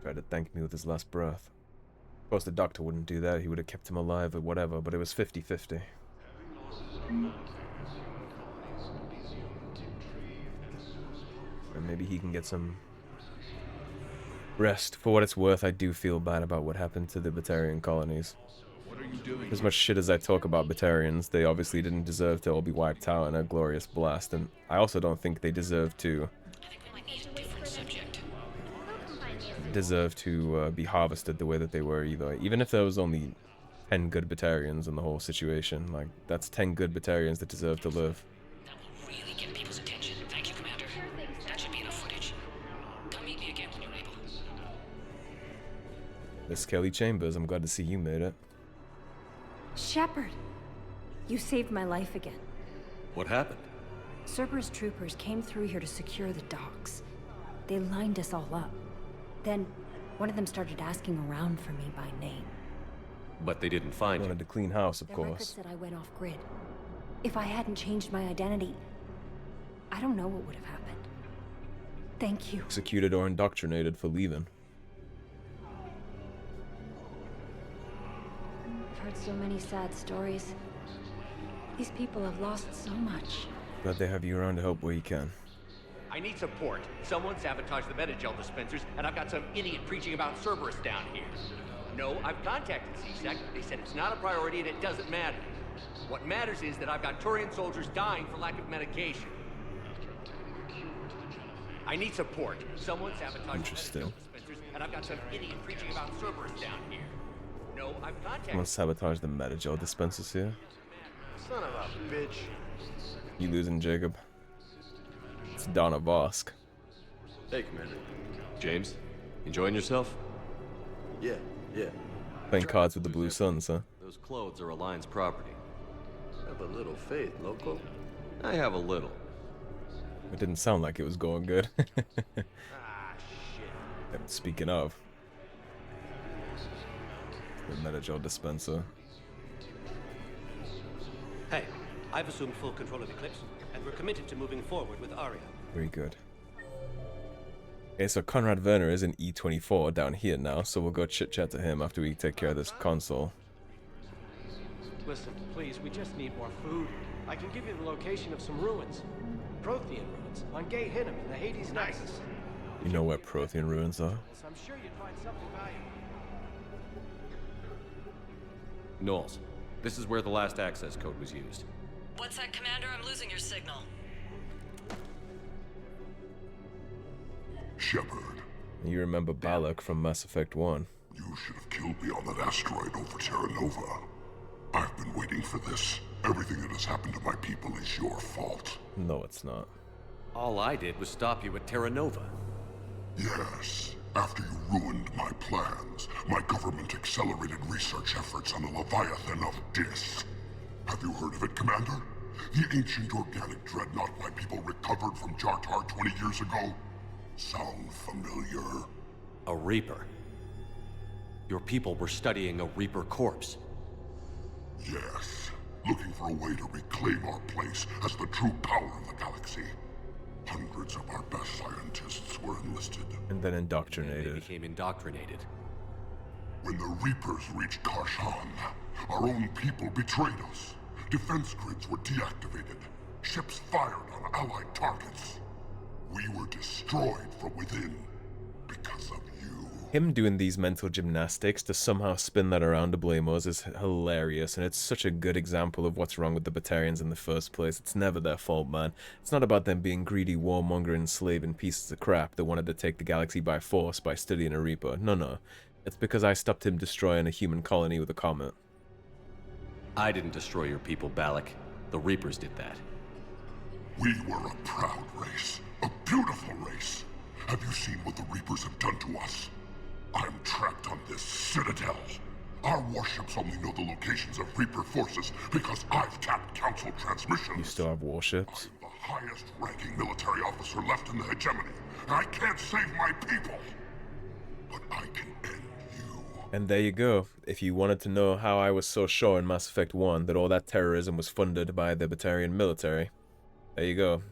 Tried to thank me with his last breath. Of course, the doctor wouldn't do that. He would have kept him alive or whatever, but it was 50-50. And maybe he can get some rest. For what it's worth, I do feel bad about what happened to the Batarian colonies. As much shit as I talk about Batarians, they obviously didn't deserve to all be wiped out in a glorious blast, and I also don't think they deserve to be harvested the way that they were either. Even if there was only 10 good Batarians in the whole situation, like, that's 10 good Batarians that deserve to live. That will really get people's attention. Thank you, Commander. That should be enough footage. Come meet me again when you're able. Miss Kelly Chambers, I'm glad to see you made it. Shepard, you saved my life again. What happened? Cerberus troopers came through here to secure the docks. They lined us all up. Then, one of them started asking around for me by name. But they didn't find you. Wanted to clean house, of Their records course. said I went off grid. If I hadn't changed my identity, I don't know what would have happened. Thank you. Executed or indoctrinated for leaving. I've heard so many sad stories. These people have lost so much. Glad they have you around to help where you can. I need support. Someone sabotaged the Metagel dispensers, and I've got some idiot preaching about Cerberus down here. No, I've contacted CSEC. They said it's not a priority and it doesn't matter. What matters is that I've got Turian soldiers dying for lack of medication. I need support. Someone sabotaged the Metagel dispensers, and I've got some idiot preaching about Cerberus down here. No, I've contacted... Someone sabotaged the Metagel dispensers here. Son of a bitch. You losing, Jacob? It's Donna Vosk. Hey, Commander. James, enjoying yourself? Yeah. Playing cards with the Blue Suns, huh? Those clothes are Alliance property. Have a little faith, loco. I have a little. It didn't sound like it was going good. shit. Speaking of, the Metagel dispenser. Hey, I've assumed full control of Eclipse, and we're committed to moving forward with Aria. Very good. Okay, so Conrad Verner is in E24 down here now, so we'll go chit-chat to him after we take care of this console. Listen, please, we just need more food. I can give you the location of some ruins. Prothean ruins, on Gay Hinnom in the Hades Nexus. You know where Prothean ruins are? I'm sure you'd find something valuable. Knowles, this is where the last access code was used. What's that, Commander? I'm losing your signal. Shepard. You remember Balak from Mass Effect 1. You should have killed me on that asteroid over Terra Nova. I've been waiting for this. Everything that has happened to my people is your fault. No, it's not. All I did was stop you at Terra Nova. Yes. After you ruined my plans, my government accelerated research efforts on the Leviathan of Dis. Have you heard of it, Commander? The ancient organic dreadnought my people recovered from Jartar 20 years ago? Sound familiar? A Reaper? Your people were studying a Reaper corpse. Yes. Looking for a way to reclaim our place as the true power of the galaxy. Hundreds of our best scientists were enlisted. And then indoctrinated. They became indoctrinated. When the Reapers reached Karshan, our own people betrayed us. Defense grids were deactivated. Ships fired on Allied targets. We were destroyed from within because of you. Him doing these mental gymnastics to somehow spin that around to blame us is hilarious, and it's such a good example of what's wrong with the Batarians in the first place. It's never their fault, man. It's not about them being greedy, warmongering, enslaving pieces of crap that wanted to take the galaxy by force by studying a Reaper. No. It's because I stopped him destroying a human colony with a comet. I didn't destroy your people, Balak. The Reapers did that. We were a proud race. A beautiful race. Have you seen what the Reapers have done to us? I'm trapped on this Citadel. Our warships only know the locations of Reaper forces because I've tapped Council transmissions. You still have warships? I'm the highest-ranking military officer left in the hegemony. I can't save my people, but I can end you. And there you go. If you wanted to know how I was so sure in Mass Effect 1 that all that terrorism was funded by the Batarian military, there you go.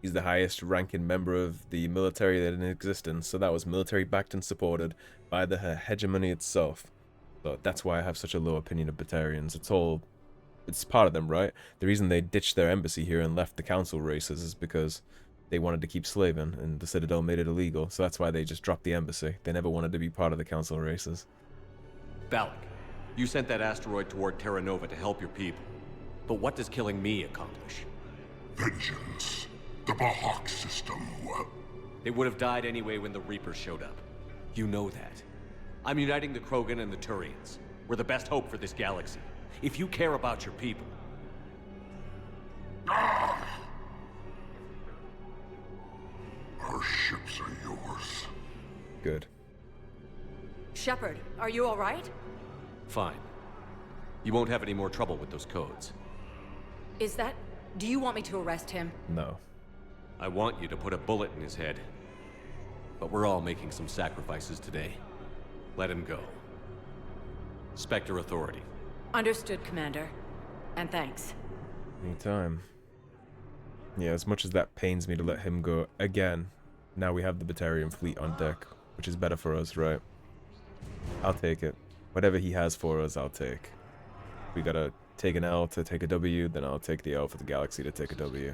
He's the highest ranking member of the military that in existence, so that was military backed and supported by the hegemony itself. So that's why I have such a low opinion of Batarians. It's part of them, right? The reason they ditched their embassy here and left the council races is because they wanted to keep slaving, and the Citadel made it illegal, so that's why they just dropped the embassy. They never wanted to be part of the council races. Balak, you sent that asteroid toward Terra Nova to help your people. But what does killing me accomplish? Vengeance. The Bahak system, They would have died anyway when the Reapers showed up. You know that. I'm uniting the Krogan and the Turians. We're the best hope for this galaxy. If you care about your people... Our ships are yours. Good. Shepard, are you all right? Fine. You won't have any more trouble with those codes. Is that... Do you want me to arrest him? No. I want you to put a bullet in his head. But we're all making some sacrifices today. Let him go. Spectre Authority. Understood, Commander. And thanks. Anytime. Yeah, as much as that pains me to let him go again, now we have the Batarian fleet on deck, which is better for us, right? I'll take it. Whatever he has for us, I'll take. We gotta take an L to take a W, then I'll take the L for the galaxy to take a W.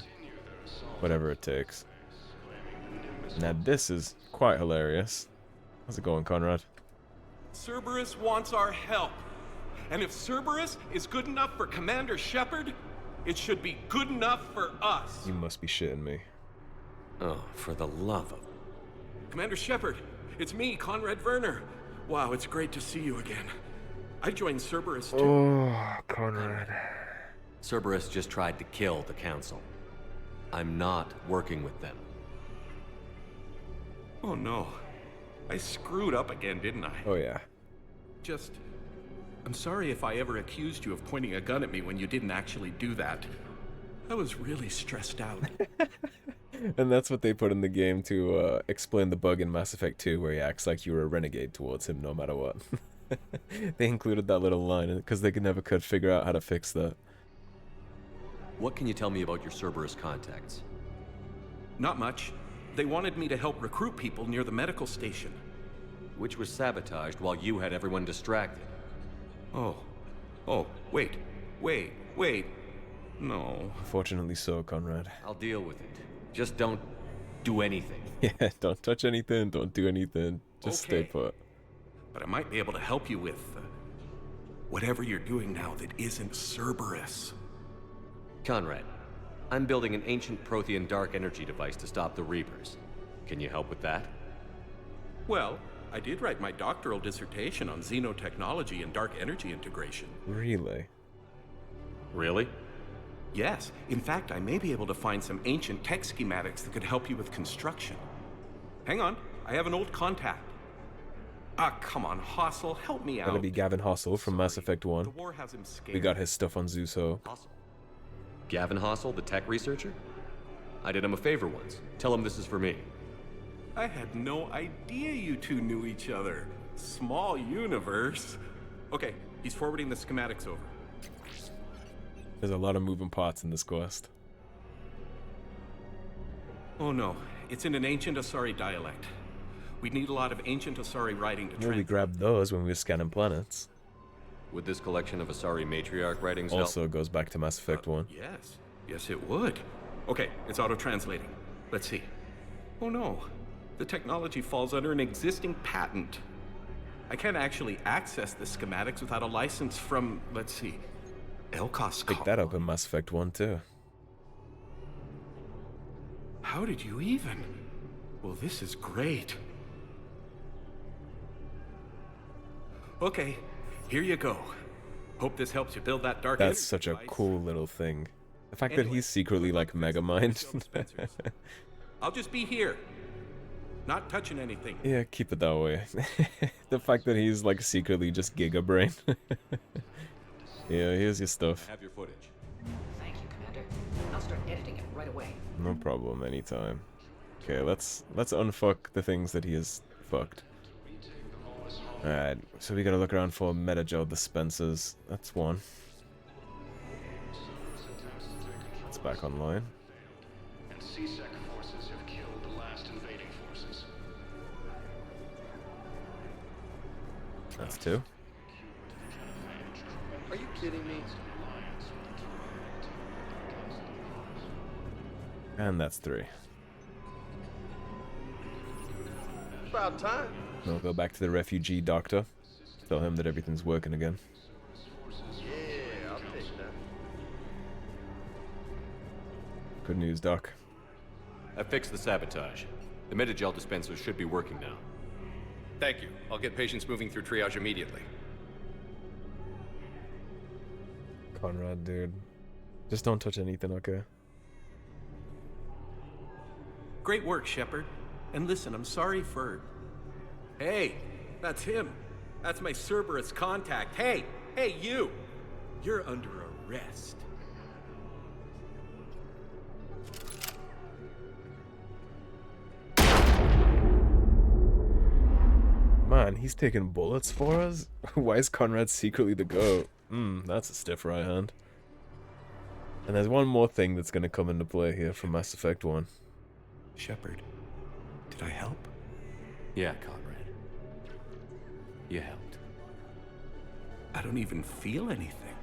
Whatever it takes. Now this is quite hilarious. How's it going, Conrad? Cerberus wants our help. And if Cerberus is good enough for Commander Shepard, it should be good enough for us. You must be shitting me. Oh, for the love of... Commander Shepard, it's me, Conrad Verner. Wow, it's great to see you again. I joined Cerberus too. Oh, Conrad. Cerberus just tried to kill the Council. I'm not working with them. Oh no. I screwed up again, didn't I? Oh yeah. I'm sorry if I ever accused you of pointing a gun at me when you didn't actually do that. I was really stressed out. And that's what they put in the game to explain the bug in Mass Effect 2 where he acts like you were a renegade towards him no matter what. They included that little line because they never could figure out how to fix that. What can you tell me about your Cerberus contacts? Not much. They wanted me to help recruit people near the medical station. Which was sabotaged while you had everyone distracted. Oh, wait. No. Unfortunately so, Conrad. I'll deal with it. Just don't do anything. Yeah, don't touch anything, don't do anything. Just stay put. But I might be able to help you with whatever you're doing now that isn't Cerberus. Conrad, I'm building an ancient Prothean dark energy device to stop the Reapers. Can you help with that? Well, I did write my doctoral dissertation on xenotechnology and dark energy integration. Really? Really? Yes. In fact, I may be able to find some ancient tech schematics that could help you with construction. Hang on, I have an old contact. Ah, come on, Hossel, help me out. That'll be Gavin Hossel from Mass Effect 1. The war has him scared. We got his stuff on Zeus Ho. Gavin Hossel, the tech researcher? I did him a favor once. Tell him this is for me. I had no idea you two knew each other. Small universe. Okay, he's forwarding the schematics over. There's a lot of moving parts in this quest. Oh no, it's in an ancient Asari dialect. We'd need a lot of ancient Asari writing to Well, we translate. grabbed those when we were scanning planets. Would this collection of Asari matriarch writings Also goes back to Mass Effect 1. Yes. Yes, it would. Okay, it's auto-translating. Let's see. Oh no. The technology falls under an existing patent. I can't actually access the schematics without a license from, let's see, Elkos. Pick that up in Mass Effect 1 too. How did you even? Well, this is great. Okay, here you go. Hope this helps you build that dark That's energy such a device. cool little thing. The fact that he's secretly like Megamind. I'll just be here. Not touching anything. Yeah, keep it that way. The fact that he's like secretly just Giga Brain. Yeah, here's your stuff. Have your footage. Thank you, Commander. I'll start editing it right away. No problem, anytime. Okay, let's unfuck the things that he has fucked. Alright, so we gotta look around for metagel dispensers. That's one. It's back online. And CSEC forces have killed the last invading forces. That's two. Are you kidding me? And that's three. About time. We'll go back to the refugee doctor. Tell him that everything's working again. Yeah, I'll take that. Good news, Doc. I fixed the sabotage. The metagel dispenser should be working now. Thank you. I'll get patients moving through triage immediately. Conrad, dude. Just don't touch anything, okay? Great work, Shepard. And listen, I'm sorry for... Hey, that's him. That's my Cerberus contact. Hey, you! You're under arrest. Man, he's taking bullets for us? Why is Conrad secretly the GOAT? That's a stiff right hand. And there's one more thing that's gonna come into play here from Mass Effect 1. Shepard, did I help? Yeah, Conrad. You helped. I don't even feel anything.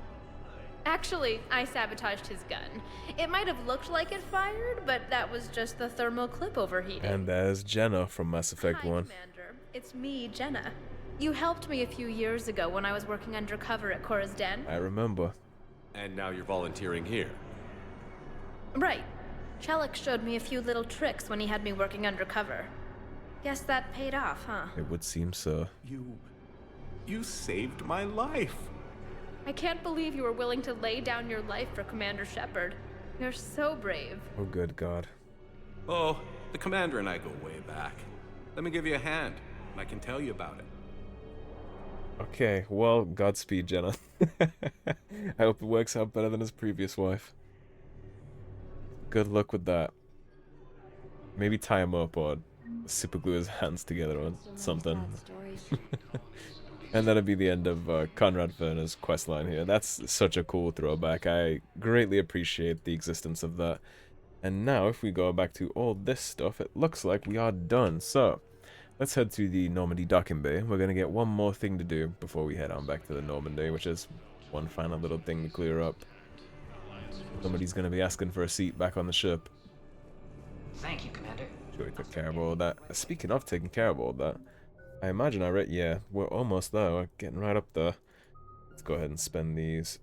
Actually, I sabotaged his gun. It might have looked like it fired, but that was just the thermal clip overheating. And there's Jenna from Mass Effect 1. Commander. It's me, Jenna. You helped me a few years ago when I was working undercover at Cora's Den. I remember. And now you're volunteering here. Right. Chelik showed me a few little tricks when he had me working undercover. Guess that paid off, huh? It would seem so. You saved my life. I can't believe you were willing to lay down your life for Commander Shepard. You're so brave. Oh, good God. Oh, the Commander and I go way back. Let me give you a hand, and I can tell you about it. Okay, well, Godspeed, Jenna. I hope it works out better than his previous wife. Good luck with that. Maybe tie him up or super glue his hands together or something. And that'll be the end of Conrad Verner's questline here. That's such a cool throwback. I greatly appreciate the existence of that. And now, if we go back to all this stuff, it looks like we are done. So, let's head to the Normandy docking bay. We're going to get one more thing to do before we head on back to the Normandy, which is one final little thing to clear up. Somebody's going to be asking for a seat back on the ship. Thank you, Commander. Sure, we took care of all that. Speaking of taking care of all that, I imagine yeah, we're almost there. We're getting right up there. Let's go ahead and spend these.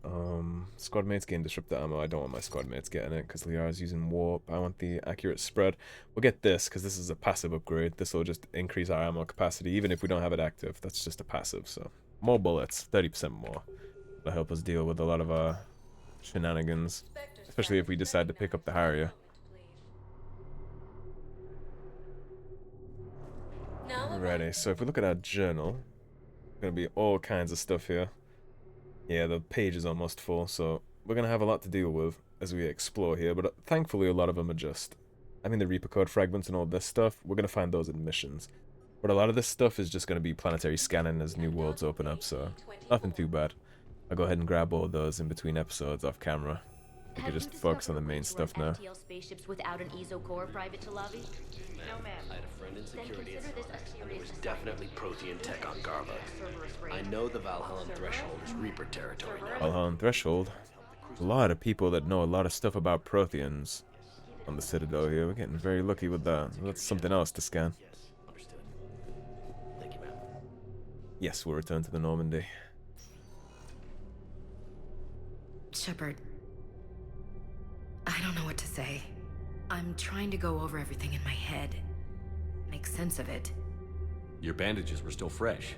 Squad mates gain disruptor ammo. I don't want my squad mates getting it because Liara's using warp. I want the accurate spread. We'll get this because this is a passive upgrade. This will just increase our ammo capacity even if we don't have it active. That's just a passive. So more bullets, 30% more. That'll help us deal with a lot of shenanigans, especially if we decide to pick up the Harrier. Alrighty, so if we look at our journal, gonna be all kinds of stuff here. Yeah, the page is almost full, so we're gonna have a lot to deal with as we explore here, but thankfully a lot of them are just, I mean the Reaper Code fragments and all this stuff, we're gonna find those in missions. But a lot of this stuff is just gonna be planetary scanning as new worlds open up, so nothing too bad. I'll go ahead and grab all those in between episodes off camera. We can just focus on the main stuff now. Spaceships without an ESO core, Private Talavi? No, ma'am. I had a friend in security at Select, and there was definitely Prothean tech on Garva. I know the Valhallan Threshold is Reaper territory now. Valhallan Threshold? A lot of people that know a lot of stuff about Protheans on the Citadel here. We're getting very lucky with that. That's something else to scan. Understood. Thank you, ma'am. Yes, we'll return to the Normandy. Shepard, I don't know what to say. I'm trying to go over everything in my head. Make sense of it. Your bandages were still fresh.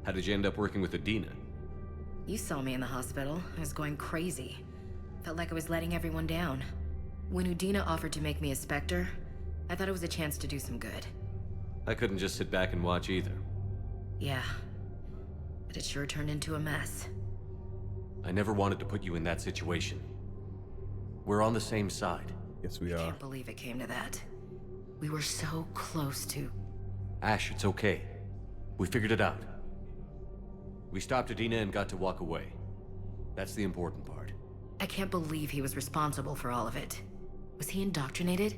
How did you end up working with Udina? You saw me in the hospital. I was going crazy. Felt like I was letting everyone down. When Udina offered to make me a Spectre, I thought it was a chance to do some good. I couldn't just sit back and watch either. Yeah. But it sure turned into a mess. I never wanted to put you in that situation. We're on the same side. Yes, we are. I can't believe it came to that. We were so close to... Ash, it's okay. We figured it out. We stopped Udina and got to walk away. That's the important part. I can't believe he was responsible for all of it. Was he indoctrinated?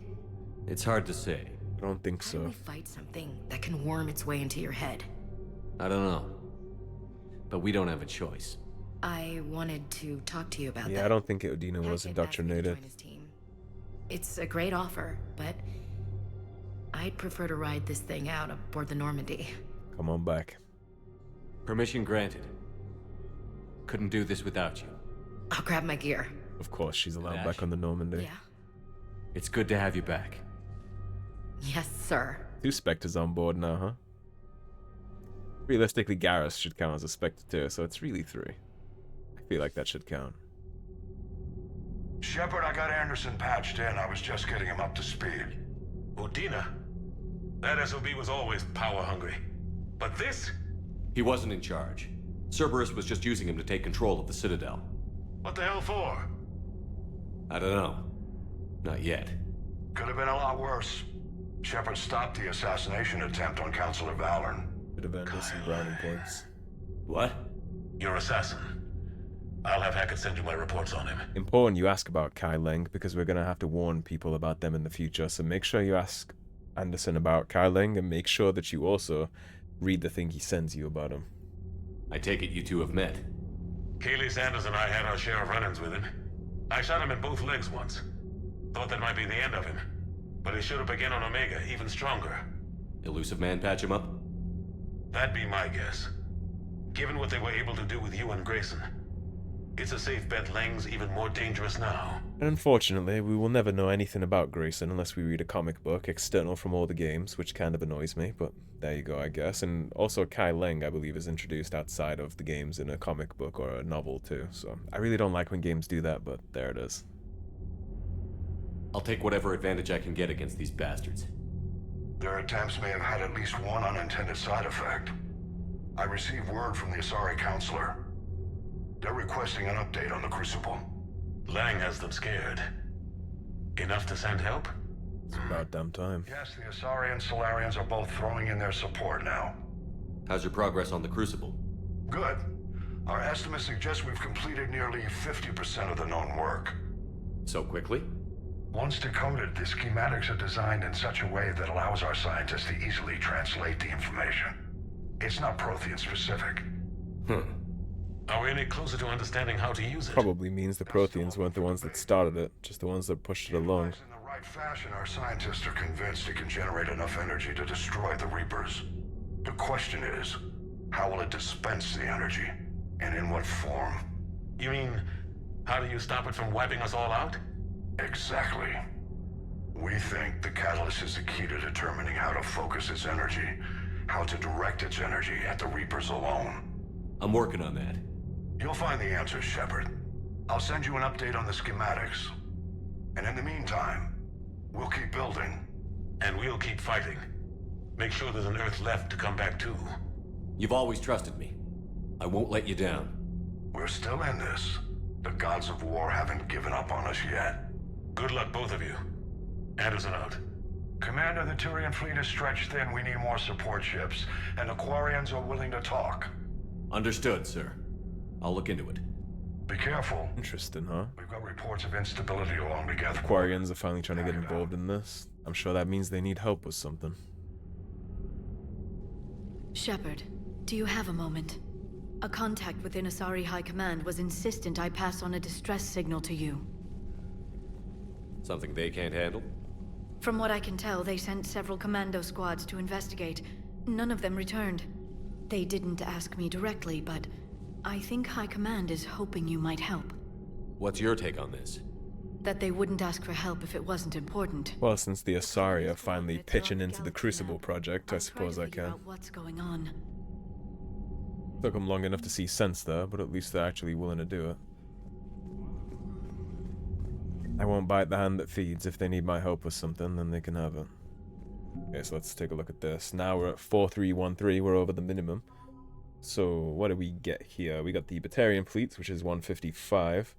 It's hard to say. I don't think so. How do we fight something that can worm its way into your head? I don't know. But we don't have a choice. I wanted to talk to you about that. Yeah, I don't think Udina was indoctrinated. It's a great offer, but I'd prefer to ride this thing out aboard the Normandy. Come on back. Permission granted. Couldn't do this without you. I'll grab my gear. Of course, she's allowed back on the Normandy. Yeah. It's good to have you back. Yes, sir. 2 Spectres on board now, huh? Realistically, Garrus should count as a Spectre too, so it's really 3. I feel like that should count. Shepard, I got Anderson patched in. I was just getting him up to speed. Udina? That SOB was always power-hungry. But this? He wasn't in charge. Cerberus was just using him to take control of the Citadel. What the hell for? I don't know. Not yet. Could have been a lot worse. Shepard stopped the assassination attempt on Councilor Valorn. Bit of Anderson browning points. What? Your assassin. I'll have Hackett send you my reports on him. Important you ask about Kai Leng, because we're going to have to warn people about them in the future, so make sure you ask Anderson about Kai Leng, and make sure that you also read the thing he sends you about him. I take it you two have met. Kaylee Sanders and I had our share of run-ins with him. I shot him in both legs once. Thought that might be the end of him. But he showed up again on Omega, even stronger. Elusive Man patch him up? That'd be my guess. Given what they were able to do with you and Grayson, it's a safe bet Leng's even more dangerous now. And unfortunately, we will never know anything about Grayson unless we read a comic book external from all the games, which kind of annoys me, but there you go, I guess. And also Kai Leng, I believe, is introduced outside of the games in a comic book or a novel too, so I really don't like when games do that, but there it is. I'll take whatever advantage I can get against these bastards. Their attempts may have had at least one unintended side effect. I received word from the Asari Counselor. They're requesting an update on the Crucible. Lang has them scared. Enough to send help? It's about damn time. Yes, the Asari and Solarians are both throwing in their support now. How's your progress on the Crucible? Good. Our estimates suggest we've completed nearly 50% of the known work. So quickly? Once decoded, the schematics are designed in such a way that allows our scientists to easily translate the information. It's not Prothean specific. Are we any closer to understanding how to use it? Probably means the Protheans weren't the ones that started it, just the ones that pushed it along. In the right fashion, our scientists are convinced it can generate enough energy to destroy the Reapers. The question is, how will it dispense the energy? And in what form? You mean, how do you stop it from wiping us all out? Exactly. We think the catalyst is the key to determining how to focus its energy, how to direct its energy at the Reapers alone. I'm working on that. You'll find the answers, Shepard. I'll send you an update on the schematics. And in the meantime, we'll keep building. And we'll keep fighting. Make sure there's an Earth left to come back to. You've always trusted me. I won't let you down. We're still in this. The gods of war haven't given up on us yet. Good luck, both of you. Anderson out. Commander, the Turian fleet is stretched thin. We need more support ships, and the Quarians are willing to talk. Understood, sir. I'll look into it. Be careful. Interesting, huh? We've got reports of instability along the Geth. Quarians are finally trying to get involved in this. I'm sure that means they need help with something. Shepard, do you have a moment? A contact within Asari High Command was insistent I pass on a distress signal to you. Something they can't handle? From what I can tell, they sent several commando squads to investigate. None of them returned. They didn't ask me directly, but I think High Command is hoping you might help. What's your take on this? That they wouldn't ask for help if it wasn't important. Well, since the Asari are finally pitching into the Crucible project, I suppose I can. What's going on? Took them long enough to see sense there, but at least they're actually willing to do it. I won't bite the hand that feeds. If they need my help with something, then they can have it. Okay, so let's take a look at this. Now we're at 4313, we're over the minimum. So what do we get here? We got the Batarian fleets, which is 155.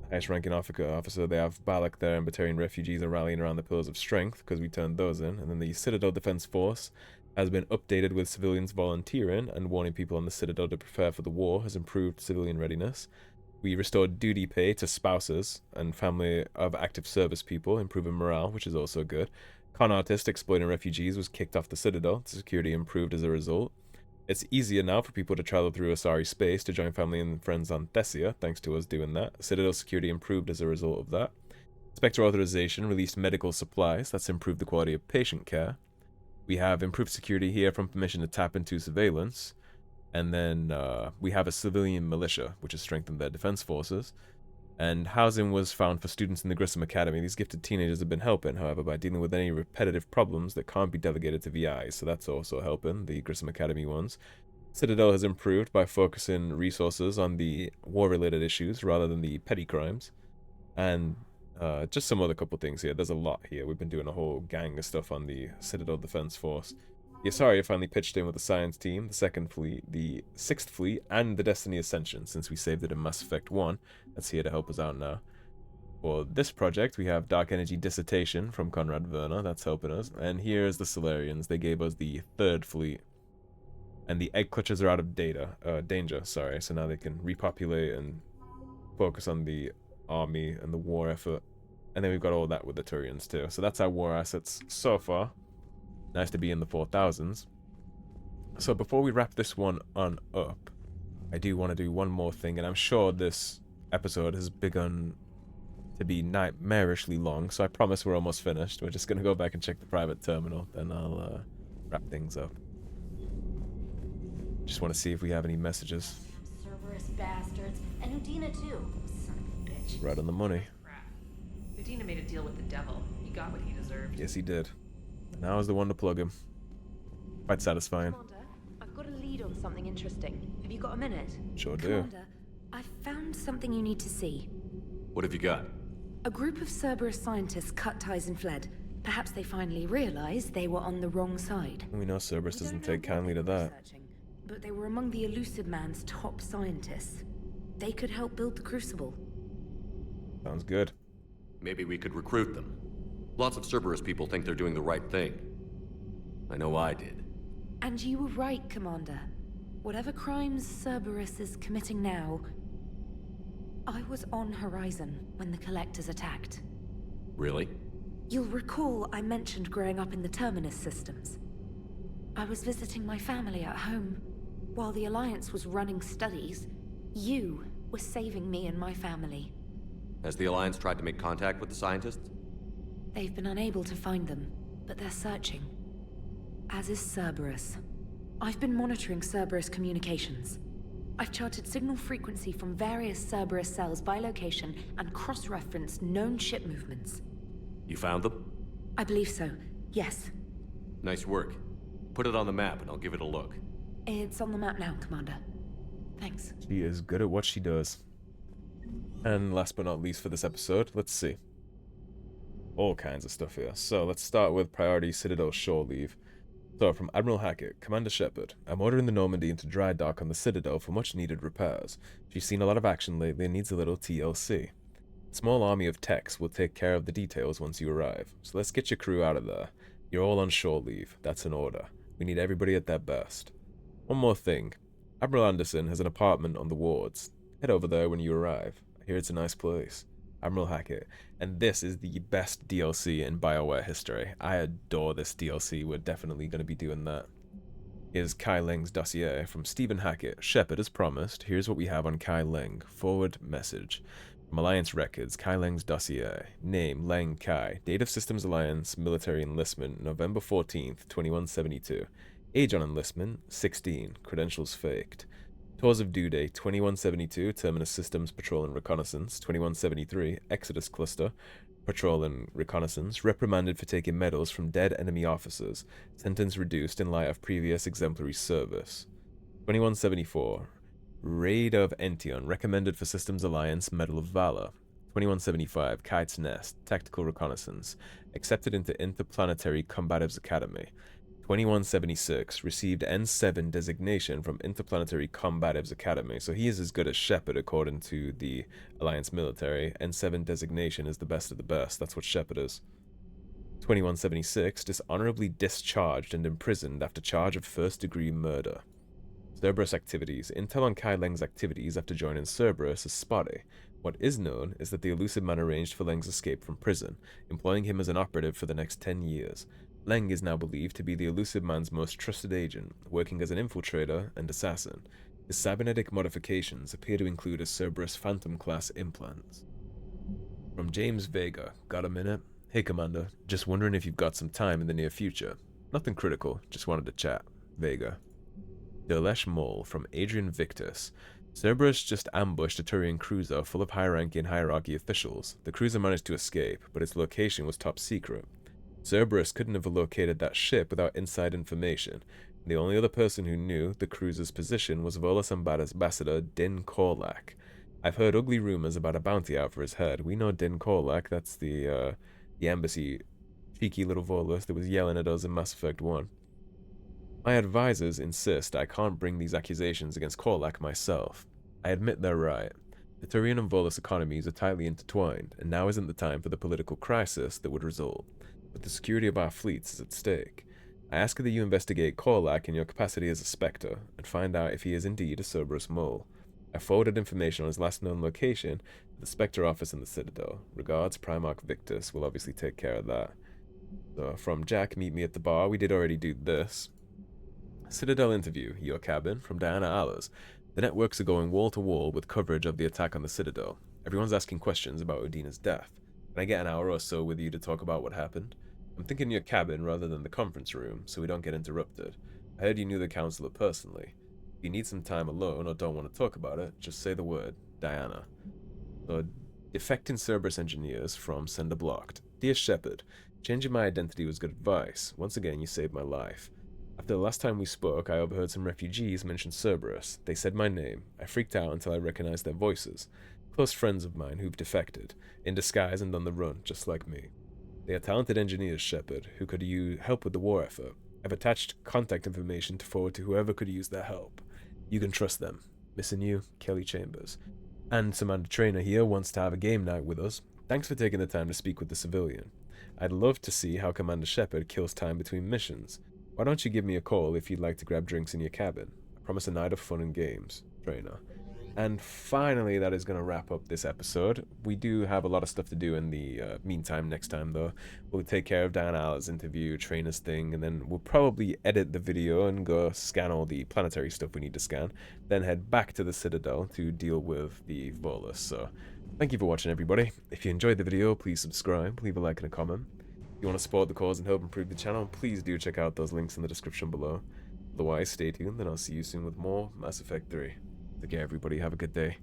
Highest ranking officer, they have Balak there, and Batarian refugees are rallying around the Pillars of Strength, because we turned those in. And then the Citadel Defense Force has been updated with civilians volunteering, and warning people on the Citadel to prepare for the war has improved civilian readiness. We restored duty pay to spouses and family of active service people, improving morale, which is also good. Con artist exploiting refugees was kicked off the Citadel. Security improved as a result. It's easier now for people to travel through Asari space to join family and friends on Thessia, thanks to us doing that. Citadel security improved as a result of that. Spectre authorization released medical supplies. That's improved the quality of patient care. We have improved security here from permission to tap into surveillance. And then we have a civilian militia, which has strengthened their defense forces. And housing was found for students in the Grissom Academy. These gifted teenagers have been helping, however, by dealing with any repetitive problems that can't be delegated to VIs. So that's also helping, the Grissom Academy ones. Citadel has improved by focusing resources on the war-related issues rather than the petty crimes. And just some other couple things here. There's a lot here. We've been doing a whole gang of stuff on the Citadel Defense Force. The Asari finally pitched in with the Science Team, the 2nd Fleet, the 6th Fleet, and the Destiny Ascension, since we saved it in Mass Effect 1. That's here to help us out now. For this project, we have Dark Energy Dissertation from Conrad Verner. That's helping us. And here's the Solarians. They gave us the 3rd Fleet. And the Egg Clutchers are out of danger, sorry. So now they can repopulate and focus on the army and the war effort. And then we've got all that with the Turians too. So that's our war assets so far. Nice to be in the 4000s. So before we wrap this one on up, I do want to do one more thing, and I'm sure this episode has begun to be nightmarishly long, so I promise we're almost finished. We're just going to go back and check the private terminal, then I'll wrap things up. Just want to see if we have any messages. Cerberus bastards, and Udina too. Son of a bitch. Right on the money. Udina made a deal with the devil. He got what he deserved. Yes, he did. Now is the one to plug him. Quite satisfying. Commander, I've got a lead on something interesting. Have you got a minute? Sure do. Commander, I've found something you need to see. What have you got? A group of Cerberus scientists cut ties and fled. Perhaps they finally realized they were on the wrong side. We know Cerberus doesn't take kindly to that. But they were among the Elusive Man's top scientists. They could help build the Crucible. Sounds good. Maybe we could recruit them. Lots of Cerberus people think they're doing the right thing. I know I did. And you were right, Commander. Whatever crimes Cerberus is committing now, I was on Horizon when the Collectors attacked. Really? You'll recall I mentioned growing up in the Terminus systems. I was visiting my family at home. While the Alliance was running studies, you were saving me and my family. Has the Alliance tried to make contact with the scientists? They've been unable to find them, but they're searching. As is Cerberus. I've been monitoring Cerberus communications. I've charted signal frequency from various Cerberus cells by location and cross-referenced known ship movements. You found them? I believe so, yes. Nice work. Put it on the map and I'll give it a look. It's on the map now, Commander. Thanks. She is good at what she does. And last but not least for this episode, let's see. All kinds of stuff here. So let's start with priority Citadel shore leave. So from Admiral Hackett, Commander Shepard, I'm ordering the Normandy into dry dock on the Citadel for much needed repairs. She's seen a lot of action lately and needs a little TLC. A small army of techs will take care of the details once you arrive. So let's get your crew out of there. You're all on shore leave. That's an order. We need everybody at their best. One more thing. Admiral Anderson has an apartment on the wards. Head over there when you arrive. I hear it's a nice place. Admiral Hackett. And this is the best DLC in BioWare history. I adore this DLC. We're definitely going to be doing that. Here's Kai Leng's dossier from Stephen Hackett. Shepard, as promised, here's what we have on Kai Leng. Forward message. From Alliance Records, Kai Leng's dossier. Name, Leng Kai. Date of Systems Alliance, military enlistment, November 14th, 2172. Age on enlistment, 16. Credentials faked. Tours of due date, 2172, Terminus Systems Patrol and Reconnaissance, 2173, Exodus Cluster, Patrol and Reconnaissance, reprimanded for taking medals from dead enemy officers, sentence reduced in light of previous exemplary service. 2174, Raid of Ention, recommended for Systems Alliance, Medal of Valor. 2175, Kite's Nest, Tactical Reconnaissance, accepted into Interplanetary Combatives Academy. 2176, received N7 designation from Interplanetary Combatives Academy, so he is as good as Shepard according to the Alliance military. N7 designation is the best of the best, that's what Shepard is. 2176, dishonorably discharged and imprisoned after charge of first-degree murder. Cerberus activities. Intel on Kai Leng's activities after joining Cerberus is spotty. What is known is that the elusive man arranged for Leng's escape from prison, employing him as an operative for the next 10 years. Leng is now believed to be the elusive man's most trusted agent, working as an infiltrator and assassin. His cybernetic modifications appear to include a Cerberus Phantom-class implants. From James Vega, got a minute? Hey Commander, just wondering if you've got some time in the near future. Nothing critical, just wanted to chat. Vega. Delesh Mole, from Adrian Victus. Cerberus just ambushed a Turian cruiser full of high-ranking hierarchy officials. The cruiser managed to escape, but its location was top secret. Cerberus couldn't have located that ship without inside information. The only other person who knew the cruiser's position was Volus Ambassador Din Korlak. I've heard ugly rumors about a bounty out for his head. We know Din Korlak, that's the embassy cheeky little Volus that was yelling at us in Mass Effect 1. My advisors insist I can't bring these accusations against Korlak myself. I admit they're right. The Turian and Volus economies are tightly intertwined, and now isn't the time for the political crisis that would result. But the security of our fleets is at stake. I ask that you investigate Korlak in your capacity as a Spectre, and find out if he is indeed a Cerberus mole. I forwarded information on his last known location to the Spectre office in the Citadel. Regards, Primarch Victus. We'll obviously take care of that. So, from Jack, meet me at the bar. We did already do this. Citadel interview, your cabin, from Diana Allers. The networks are going wall to wall with coverage of the attack on the Citadel. Everyone's asking questions about Udina's death. Can I get an hour or so with you to talk about what happened? I'm thinking your cabin rather than the conference room, so we don't get interrupted. I heard you knew the counselor personally. If you need some time alone or don't want to talk about it, just say the word, Diana. Defecting Cerberus engineers from Sender Blocked. Dear Shepard, changing my identity was good advice. Once again, you saved my life. After the last time we spoke, I overheard some refugees mention Cerberus. They said my name. I freaked out until I recognized their voices. Close friends of mine who've defected, in disguise and on the run, just like me. They are talented engineers, Shepard, who could use help with the war effort. I've attached contact information to forward to whoever could use their help. You can trust them. Missing you, Kelly Chambers. And Samantha Trainer here wants to have a game night with us. Thanks for taking the time to speak with the civilian. I'd love to see how Commander Shepard kills time between missions. Why don't you give me a call if you'd like to grab drinks in your cabin? I promise a night of fun and games. Trainer. And finally, that is going to wrap up this episode. We do have a lot of stuff to do in the meantime. Next time, though, we'll take care of Diana Allers' interview, Trainer's thing, and then we'll probably edit the video and go scan all the planetary stuff we need to scan, then head back to the Citadel to deal with the Volus. So, thank you for watching, everybody. If you enjoyed the video, please subscribe, leave a like and a comment. If you want to support the cause and help improve the channel, please do check out those links in the description below. Otherwise, stay tuned, and I'll see you soon with more Mass Effect 3. But yeah, everybody, have a good day.